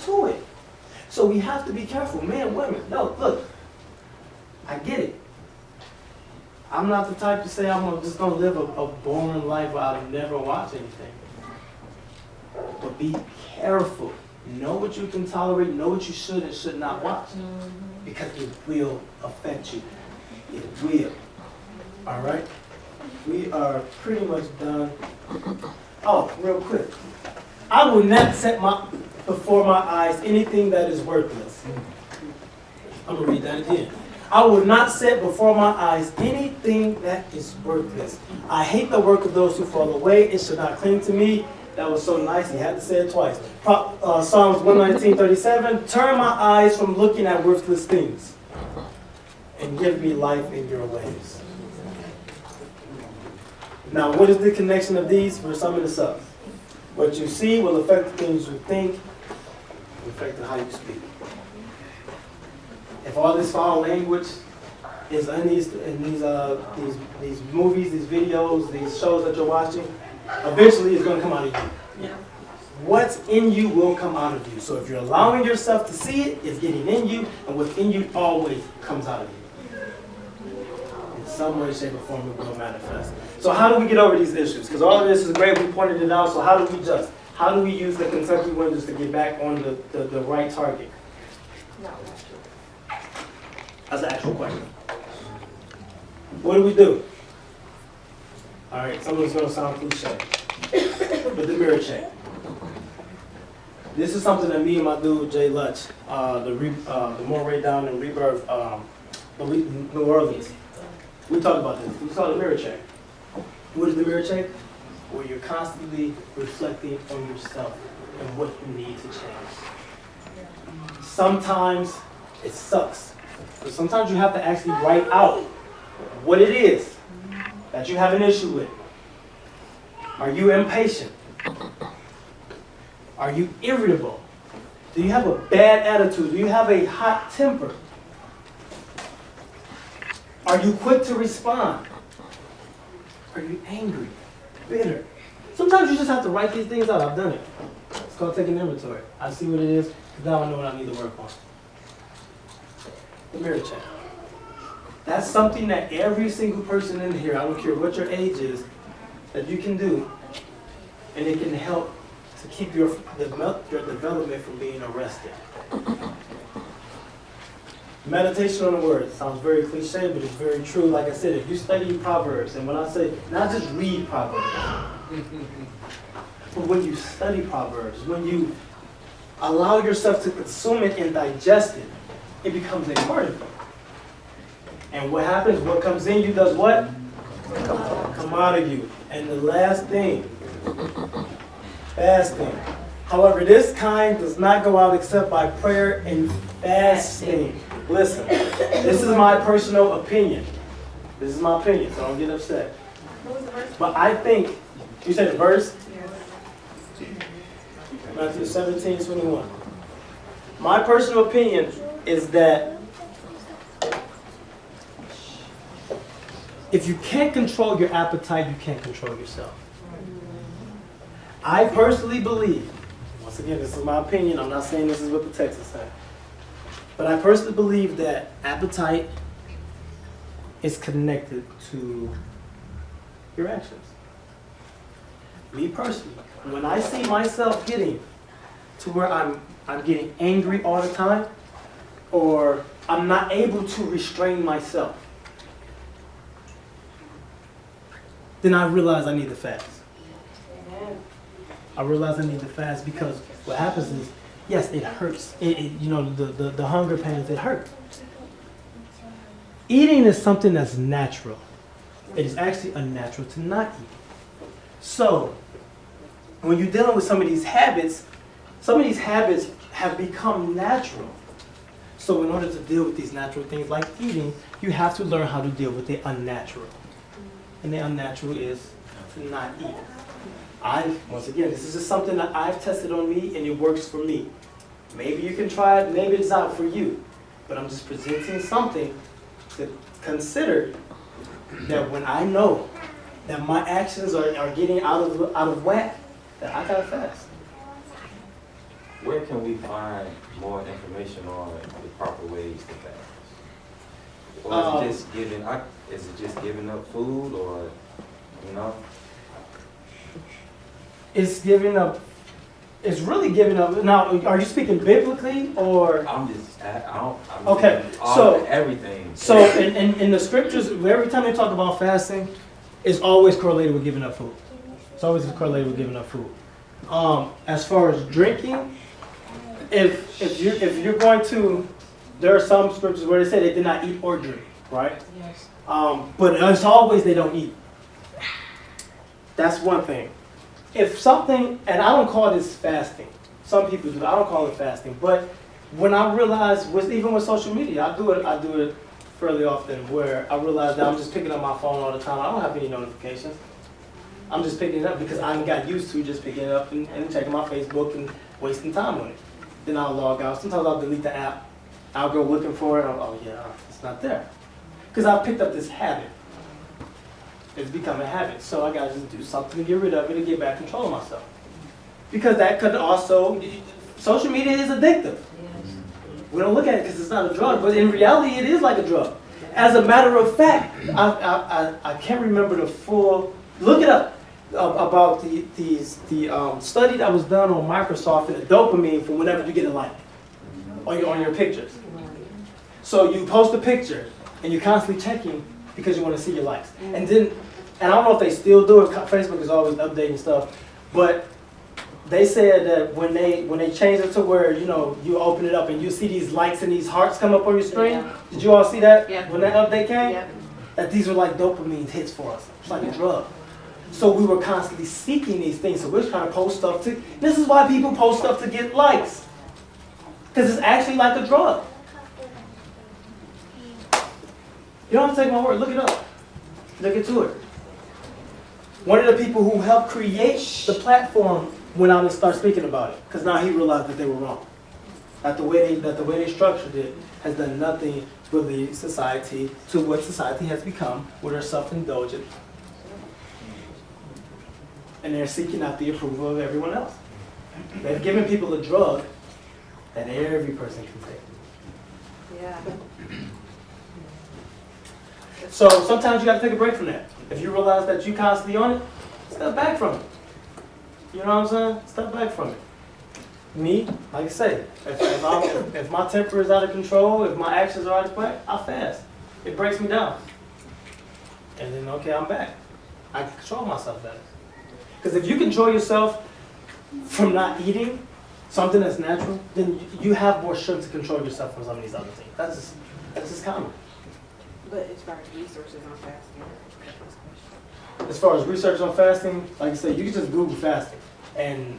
to it. So we have to be careful, men, women. No, look, I get it. I'm not the type to say I'm just going to live a boring life where I'll never watch anything. But be careful. Know what you can tolerate. Know what you should and should not watch. Because it will affect you. It will. All right? We are pretty much done. Oh, real quick. I will not set before my eyes anything that is worthless. I'm going to read that again. I will not set before my eyes anything that is worthless. I hate the work of those who fall away. It should not cling to me. That was so nice. He had to say it twice. Psalms 119:37. Turn my eyes from looking at worthless things and give me life in your ways. Now, what is the connection of these? We're summing this up. What you see will affect the things you think, will affect how you speak. If all this foul language is in these movies, these videos, these shows that you're watching, eventually it's going to come out of you. Yeah. What's in you will come out of you. So if you're allowing yourself to see it, it's getting in you, and what's in you always comes out of you. In some way, shape, or form, it will manifest. So how do we get over these issues? Because all of this is great, we pointed it out, so how do we adjust? How do we use the Kentucky windows to get back on the right target? That's an actual question. What do? All right, some of it's going to sound cliche, but the mirror check. This is something that me and my dude, Jay Lutch, the Moreh down in Rebirth, New Orleans, we talked about this. We saw the mirror check. What is the mirror check? Where you're constantly reflecting on yourself and what you need to change. Sometimes it sucks. But sometimes you have to actually write out what it is that you have an issue with. Are you impatient? Are you irritable? Do you have a bad attitude? Do you have a hot temper? Are you quick to respond? Are you angry? Bitter? Sometimes you just have to write these things out. I've done it. It's called taking inventory. I see what it is, now I know what I need to work on. The mirror check. That's something that every single person in here, I don't care what your age is, that you can do, and it can help to keep your development from being arrested. Meditation on the word sounds very cliche, but it's very true. Like I said, if you study Proverbs, and when I say not just read Proverbs, but when you study Proverbs, when you allow yourself to consume it and digest it, it becomes a part of you. And what happens? What comes in you does what? Come out of you. And the last thing, fasting. However, this kind does not go out except by prayer and fasting. Listen, this is my personal opinion. This is my opinion, so don't get upset. But I think, you said the verse? Matthew 17:21. My personal opinion is that if you can't control your appetite, you can't control yourself. I personally believe, once again, this is my opinion, I'm not saying this is what the text is saying, but I personally believe that appetite is connected to your actions. me personally, when I see myself getting to where I'm getting angry all the time, or I'm not able to restrain myself, then I realize I need to fast. I realize I need to fast because what happens is, yes, it hurts. You know, the hunger pains, it hurts. Eating is something that's natural. It is actually unnatural to not eat. So, when you're dealing with some of these habits have become natural. So in order to deal with these natural things like eating, you have to learn how to deal with the unnatural. And the unnatural is to not eat. Once again, this is just something that I've tested on me and it works for me. Maybe you can try it, maybe it's not for you. But I'm just presenting something to consider that when I know that my actions are getting out of whack, that I gotta fast. Where can we find more information on the proper ways to fast? Or is it just giving up food, or, you know? It's giving up. It's really giving up. Now, are you speaking biblically, or? Okay, so everything. So in the scriptures, every time they talk about fasting, it's always correlated with giving up food. It's always correlated with giving up food. As far as drinking, if you're going to, there are some scriptures where they say they did not eat or drink, right? Yes. But it's always they don't eat. That's one thing. If something, and I don't call this fasting. Some people do. I don't call it fasting. But when I realize, even with social media, I do it fairly often, where I realize that I'm just picking up my phone all the time. I don't have any notifications. I'm just picking it up because I got used to just picking it up and checking my Facebook and wasting time on it. Then I'll log out. Sometimes I'll delete the app. I'll go looking for it. Oh yeah, it's not there. Because I've picked up this habit. It's become a habit. So I got to just do something to get rid of it and get back control of myself. Because that could also, social media is addictive. We don't look at it because it's not a drug, but in reality it is like a drug. As a matter of fact, I can't remember the full, look it up, about the study that was done on Microsoft and the dopamine for whenever you get a like on your pictures. So you post a picture and you're constantly checking because you want to see your likes. And I don't know if they still do it, Facebook is always updating stuff, but they said that when they changed it to where, you know, you open it up and you see these likes and these hearts come up on your screen. Yeah. Did you all see that? Yeah. When that update came? Yeah. That these were like dopamine hits for us. It's like a drug. So we were constantly seeking these things. So we're trying to post stuff to, this is why people post stuff to get likes. Because it's actually like a drug. You don't have to take my word, look it up. Look into it. One of the people who helped create the platform went out and started speaking about it, because now he realized that they were wrong. That the way they structured it has done nothing to lead society to what society has become, where they're self-indulgent. And they're seeking out the approval of everyone else. They've given people a drug that every person can take. Yeah. So sometimes you got to take a break from that. If you realize that you're constantly on it, step back from it. You know what I'm saying? Step back from it. Me, like I say, if my temper is out of control, if my actions are out of whack, I fast. It breaks me down. And then, okay, I'm back. I can control myself better. Because if you control yourself from not eating something that's natural, then you have more strength to control yourself from some of these other things. That's just common. But as far as resources on fasting, as far as research on fasting, like I said, you can just Google fasting and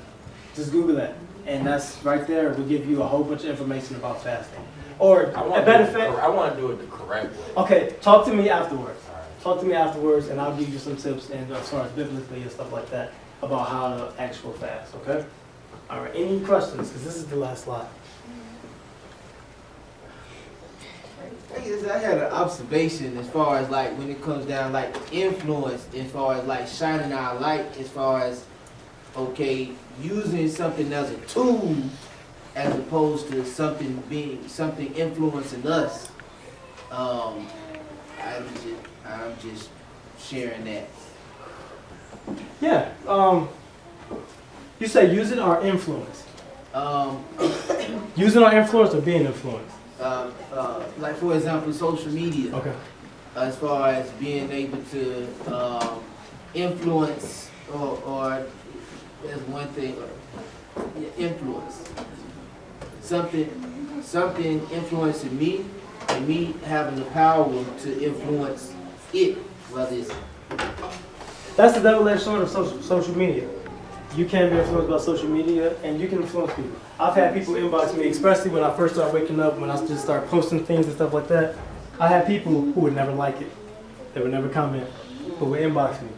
just Google that. And that's right there. It will give you a whole bunch of information about fasting. Or a benefit. I want to do it the correct way. Okay, talk to me afterwards. Talk to me afterwards and I'll give you some tips and as far as biblically and stuff like that about how to actual fast, okay? All right, any questions? Because this is the last slide. I had an observation as far as like when it comes down like influence, as far as like shining our light, as far as okay, using something as a tool as opposed to something influencing us. I'm just sharing that. Yeah. You say using our influence. Um, Using our influence or being influenced? like for example, social media. Okay. As far as being able to influence or that's one thing, influence. Something influencing me and me having the power to influence it, whether it's That's the double-edged sword of social media. You can be influenced by social media, and you can influence people. I've had people inbox me, especially when I first started waking up, when I just started posting things and stuff like that. I had people who would never like it. They would never comment, but would inbox me.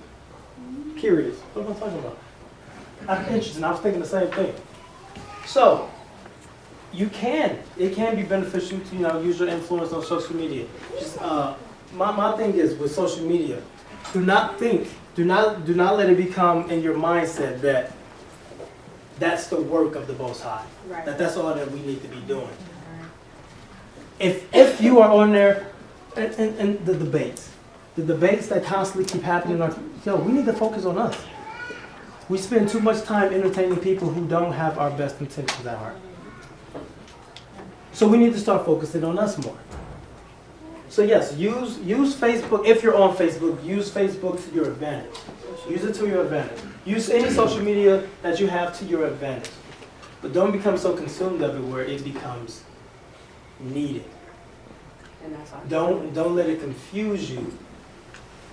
Curious, what am I talking about? I'm interested, and I was thinking the same thing. So, it can be beneficial to use your influence on social media. Just my thing is with social media, do not let it become in your mindset that that's the work of the Most High. Right. That's all that we need to be doing. If you are on there and the debates that constantly keep happening, we need to focus on us. We spend too much time entertaining people who don't have our best intentions at heart. So we need to start focusing on us more. So yes, use Facebook. If you're on Facebook, use Facebook to your advantage. Use it to your advantage. Use any social media that you have to your advantage. But don't become so consumed of it where it becomes needed. And that's all. Don't let it confuse you.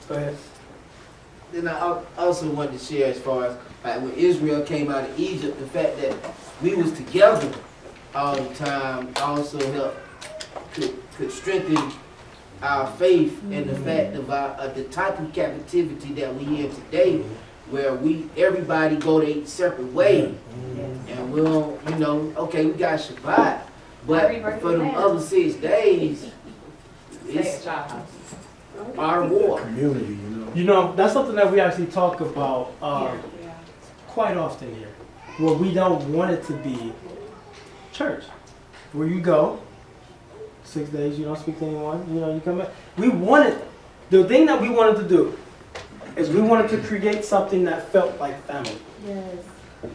Go ahead. Then I also wanted to share as far as like when Israel came out of Egypt, the fact that we was together all the time also helped could strengthen our faith in the fact of the type of captivity that we in today, where everybody go their separate way, and we don't, okay, we got Shabbat, but for them other 6 days, it's our war. Community, That's something that we actually talk about quite often here, where we don't want it to be church, where you go 6 days, you don't speak to anyone, you come back. The thing that we wanted to do is we wanted to create something that felt like family. Yes.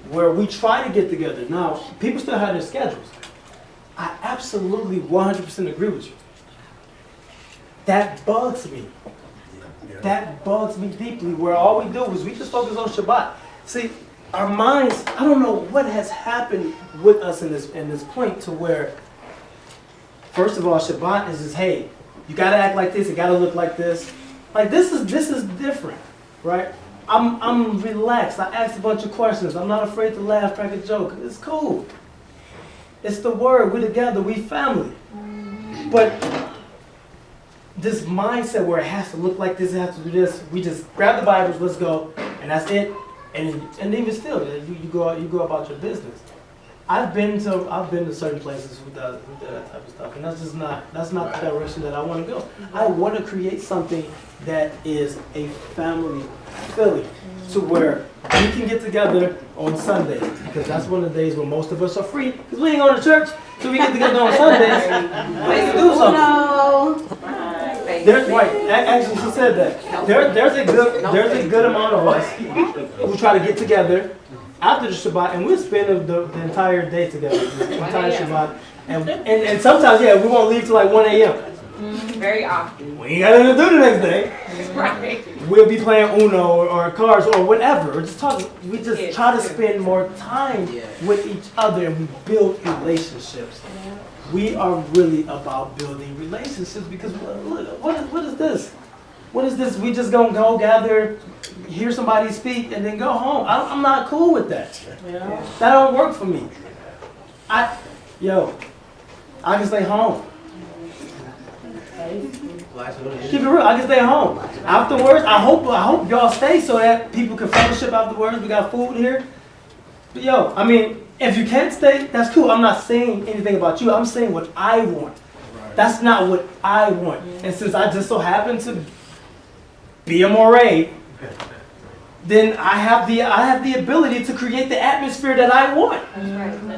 Where we try to get together. Now, people still have their schedules. I absolutely 100% agree with you. That bugs me. That bugs me deeply, where all we do is we just focus on Shabbat. See, our minds, I don't know what has happened with us in this point to where, first of all, Shabbat is just, hey, you gotta act like this, you gotta look like this. Like this is different, right? I'm relaxed. I asked a bunch of questions. I'm not afraid to laugh, crack a joke. It's cool. It's the word. We're together. We family. But this mindset where it has to look like this, it has to do this. We just grab the Bibles, let's go, and that's it. And even still, you go about your business. I've been to certain places with that type of stuff, and that's not the direction that I want to go. I want to create something that is a family feeling, to where we can get together on Sundays, because that's one of the days where most of us are free, because we ain't going to church, so we get together on Sundays and do something. Actually, she said that. There's a good amount of us who try to get together after the Shabbat, and we'll spend the entire day together, the entire Shabbat. And sometimes, we won't leave till like 1 a.m. Very often. We ain't got nothing to do the next day. Right. We'll be playing Uno or cards or whatever. Or just talking. We just try to spend more time with each other, and we build relationships. We are really about building relationships, because what is this? What is this? We just gonna go gather, hear somebody speak, and then go home. I'm not cool with that. That don't work for me. I can stay home. Keep it real. I can stay home. Afterwards, I hope y'all stay so that people can fellowship afterwards. We got food here. But if you can't stay, that's cool. I'm not saying anything about you. I'm saying what I want. That's not what I want. And since I just so happen to be a Moreh, then I have the ability to create the atmosphere that I want.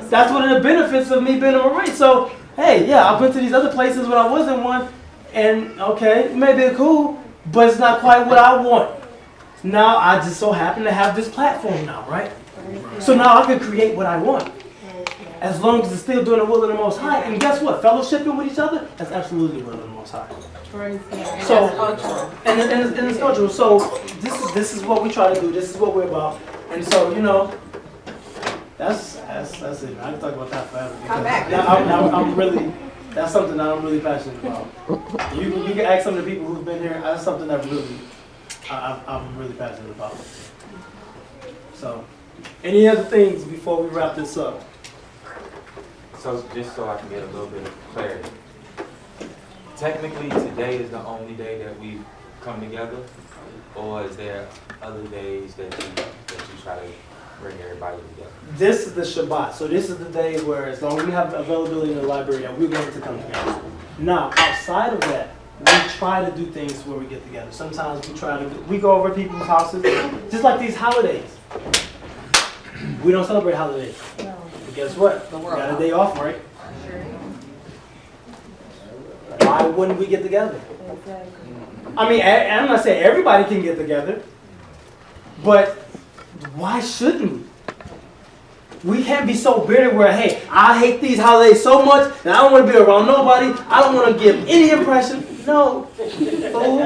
That's one of the benefits of me being a Moreh. So, hey, I've been to these other places when I wasn't one, and okay, maybe it's cool, but it's not quite what I want. Now I just so happen to have this platform now, right? So now I can create what I want. As long as it's still doing the will of the Most High. And guess what? Fellowshipping with each other, that's absolutely the will of the Most High. So, and it's cultural. So this is what we try to do. This is what we're about. And so, you know, that's it. I can talk about that forever. Come back. I'm really, that's something that I'm really passionate about. You can ask some of the people who've been here. That's something that really, I'm really passionate about. So, any other things before we wrap this up? So just so I can get a little bit of clarity. Technically, today is the only day that we come together, or is there other days that you try to bring everybody together? This is the Shabbat. So this is the day where, as long as we have availability in the library, that we're going to come together. Now, outside of that, we try to do things where we get together. Sometimes we go over to people's houses, just like these holidays. We don't celebrate holidays. No. But guess what? We got a day off, right? Why wouldn't we get together? I mean, I'm not saying everybody can get together, but why shouldn't we? We can't be so bitter where, hey, I hate these holidays so much that I don't want to be around nobody. I don't want to give any impression. No. Fool.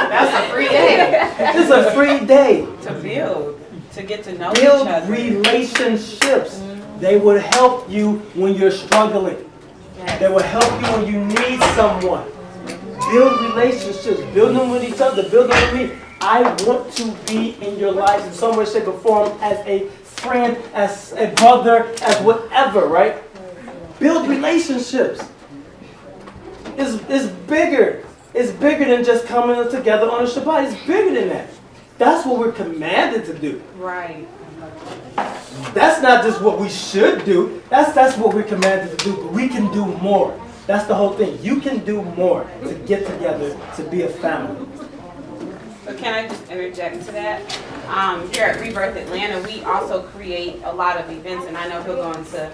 That's a free day. It's a free day. To build, to get to know each Build other. relationships. They will help you when you're struggling. They will help you when you need someone. Build relationships. Build them with each other. Build them with me. I want to be in your lives in some way, shape, or form as a friend, as a brother, as whatever, right? Build relationships. It's bigger. It's bigger than just coming together on a Shabbat. It's bigger than that. That's what we're commanded to do. Right. That's not just what we should do. That's what we're commanded to do. But we can do more. That's the whole thing. You can do more to get together, to be a family. So can I just interject to that? Here at Rebirth Atlanta, we also create a lot of events, and I know he'll go into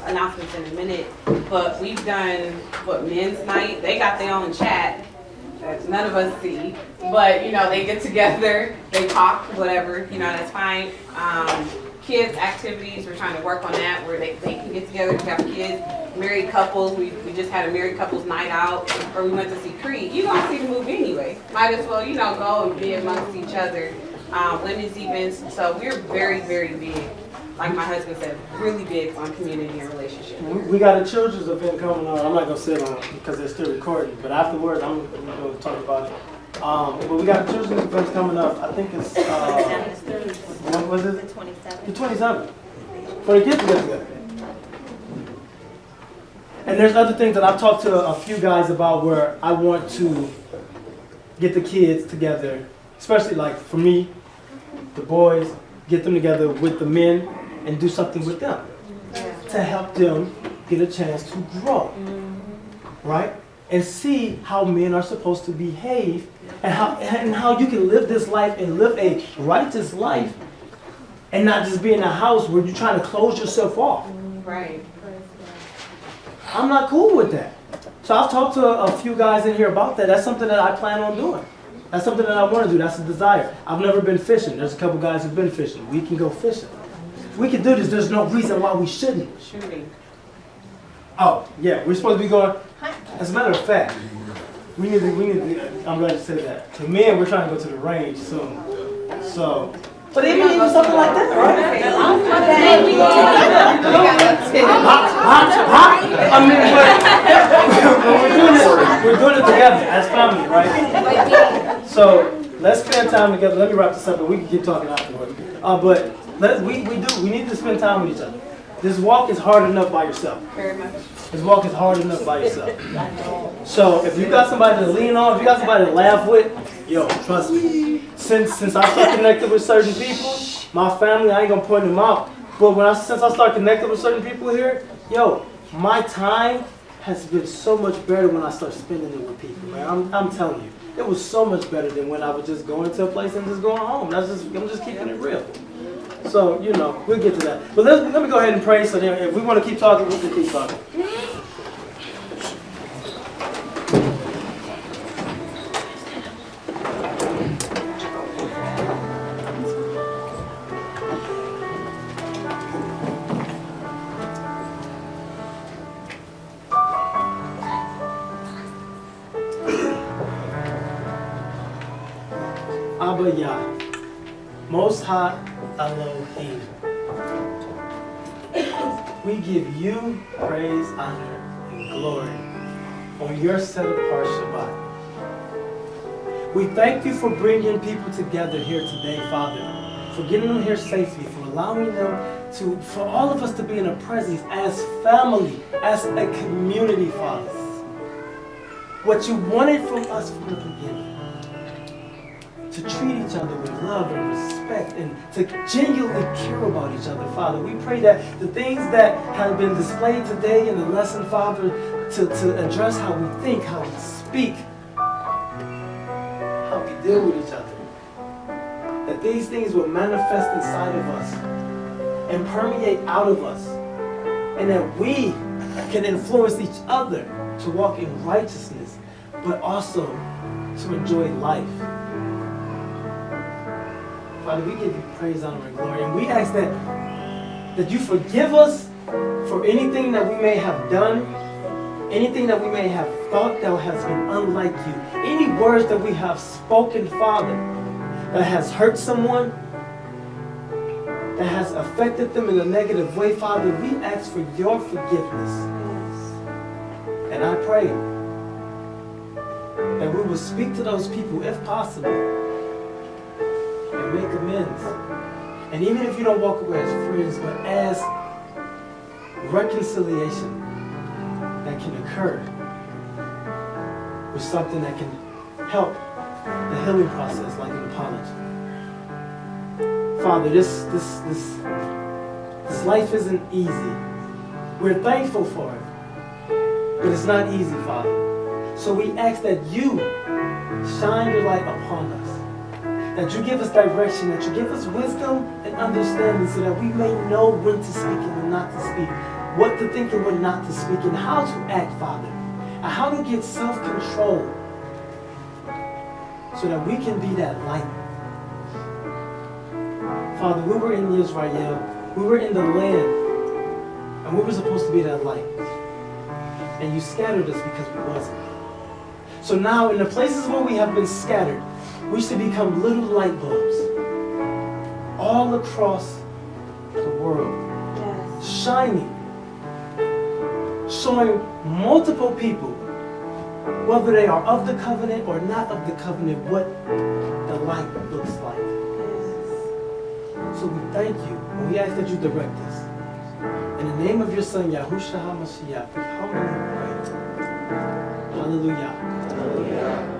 announcements in a minute, but we've done, men's night? They got their own chat that none of us see, but, you know, they get together, they talk, whatever, you know, that's fine. Kids activities, we're trying to work on that, where they can get together, we have kids, married couples, we just had a married couples night out, or we went to see Creed. You're gonna see the movie anyway. Might as well, you know, go and be amongst each other. Women's events, so we're very, very big. Like my husband said, really big on community and relationship. We got a children's event coming on. I'm not going to sit on it because they're still recording, but afterwards I'm going to talk about it. But we got a children's event coming up. I think it's, what was it? The 27th. The 27th. For the kids to get together. And there's other things that I've talked to a few guys about where I want to get the kids together, especially like for me, the boys, get them together with the men and do something with them to help them get a chance to grow, right? And see how men are supposed to behave and how you can live this life and live a righteous life and not just be in a house where you're trying to close yourself off. Right. I'm not cool with that. So I've talked to a few guys in here about that. That's something that I plan on doing. That's something that I want to do. That's a desire. I've never been fishing. There's a couple guys who've been fishing. We can go fishing. We can do this. There's no reason why we shouldn't. Shooting. Oh, yeah. We're supposed to be going. As a matter of fact, we need to, I'm glad you said that. To men, we're trying to go to the range soon. So, but even something like that, right? I mean, we're doing it together as family, right? So let's spend time together. Let me wrap this up, and we can keep talking afterwards. But we need to spend time with each other. This walk is hard enough by yourself. Very much. This walk is hard enough by yourself. So if you got somebody to lean on, if you got somebody to laugh with, yo, trust me. Since I start connected with certain people, my family, I ain't gonna point them out. But since I start connected with certain people here, yo, my time has been so much better when I start spending it with people, man. I'm telling you, it was so much better than when I was just going to a place and just going home. I'm just keeping it real. So, you know, we'll get to that. But let me go ahead and pray, so then if we want to keep talking, we can keep talking. Abba Yah, Most High Elohim. We give you praise, honor, and glory on your set apart Shabbat. We thank you for bringing people together here today, Father, for getting them here safely, for allowing them to, for all of us to be in a presence as family, as a community, Father. What you wanted from us from the beginning. To treat each other with love and respect and to genuinely care about each other, Father. We pray that the things that have been displayed today in the lesson, Father, to address how we think, how we speak, how we deal with each other, that these things will manifest inside of us and permeate out of us, and that we can influence each other to walk in righteousness, but also to enjoy life. Father, we give you praise, honor, and glory. And we ask that you forgive us for anything that we may have done, anything that we may have thought that has been unlike you, any words that we have spoken, Father, that has hurt someone, that has affected them in a negative way, Father, we ask for your forgiveness. And I pray that we will speak to those people, if possible, and make amends. And even if you don't walk away as friends, but as reconciliation that can occur with something that can help the healing process, like an apology. Father, this life isn't easy. We're thankful for it, but it's not easy, Father. So we ask that you shine your light upon us, that you give us direction, that you give us wisdom and understanding so that we may know when to speak and when not to speak, what to think and when not to speak, and how to act, Father, and how to get self-control so that we can be that light. Father, we were in Israel, we were in the land, and we were supposed to be that light. And you scattered us because we wasn't. So now in the places where we have been scattered, we should become little light bulbs all across the world, shining, showing multiple people, whether they are of the covenant or not of the covenant, what the light looks like. So we thank you, and we ask that you direct us. In the name of your Son, Yahushua HaMashiach, we humbly pray. Hallelujah. Hallelujah.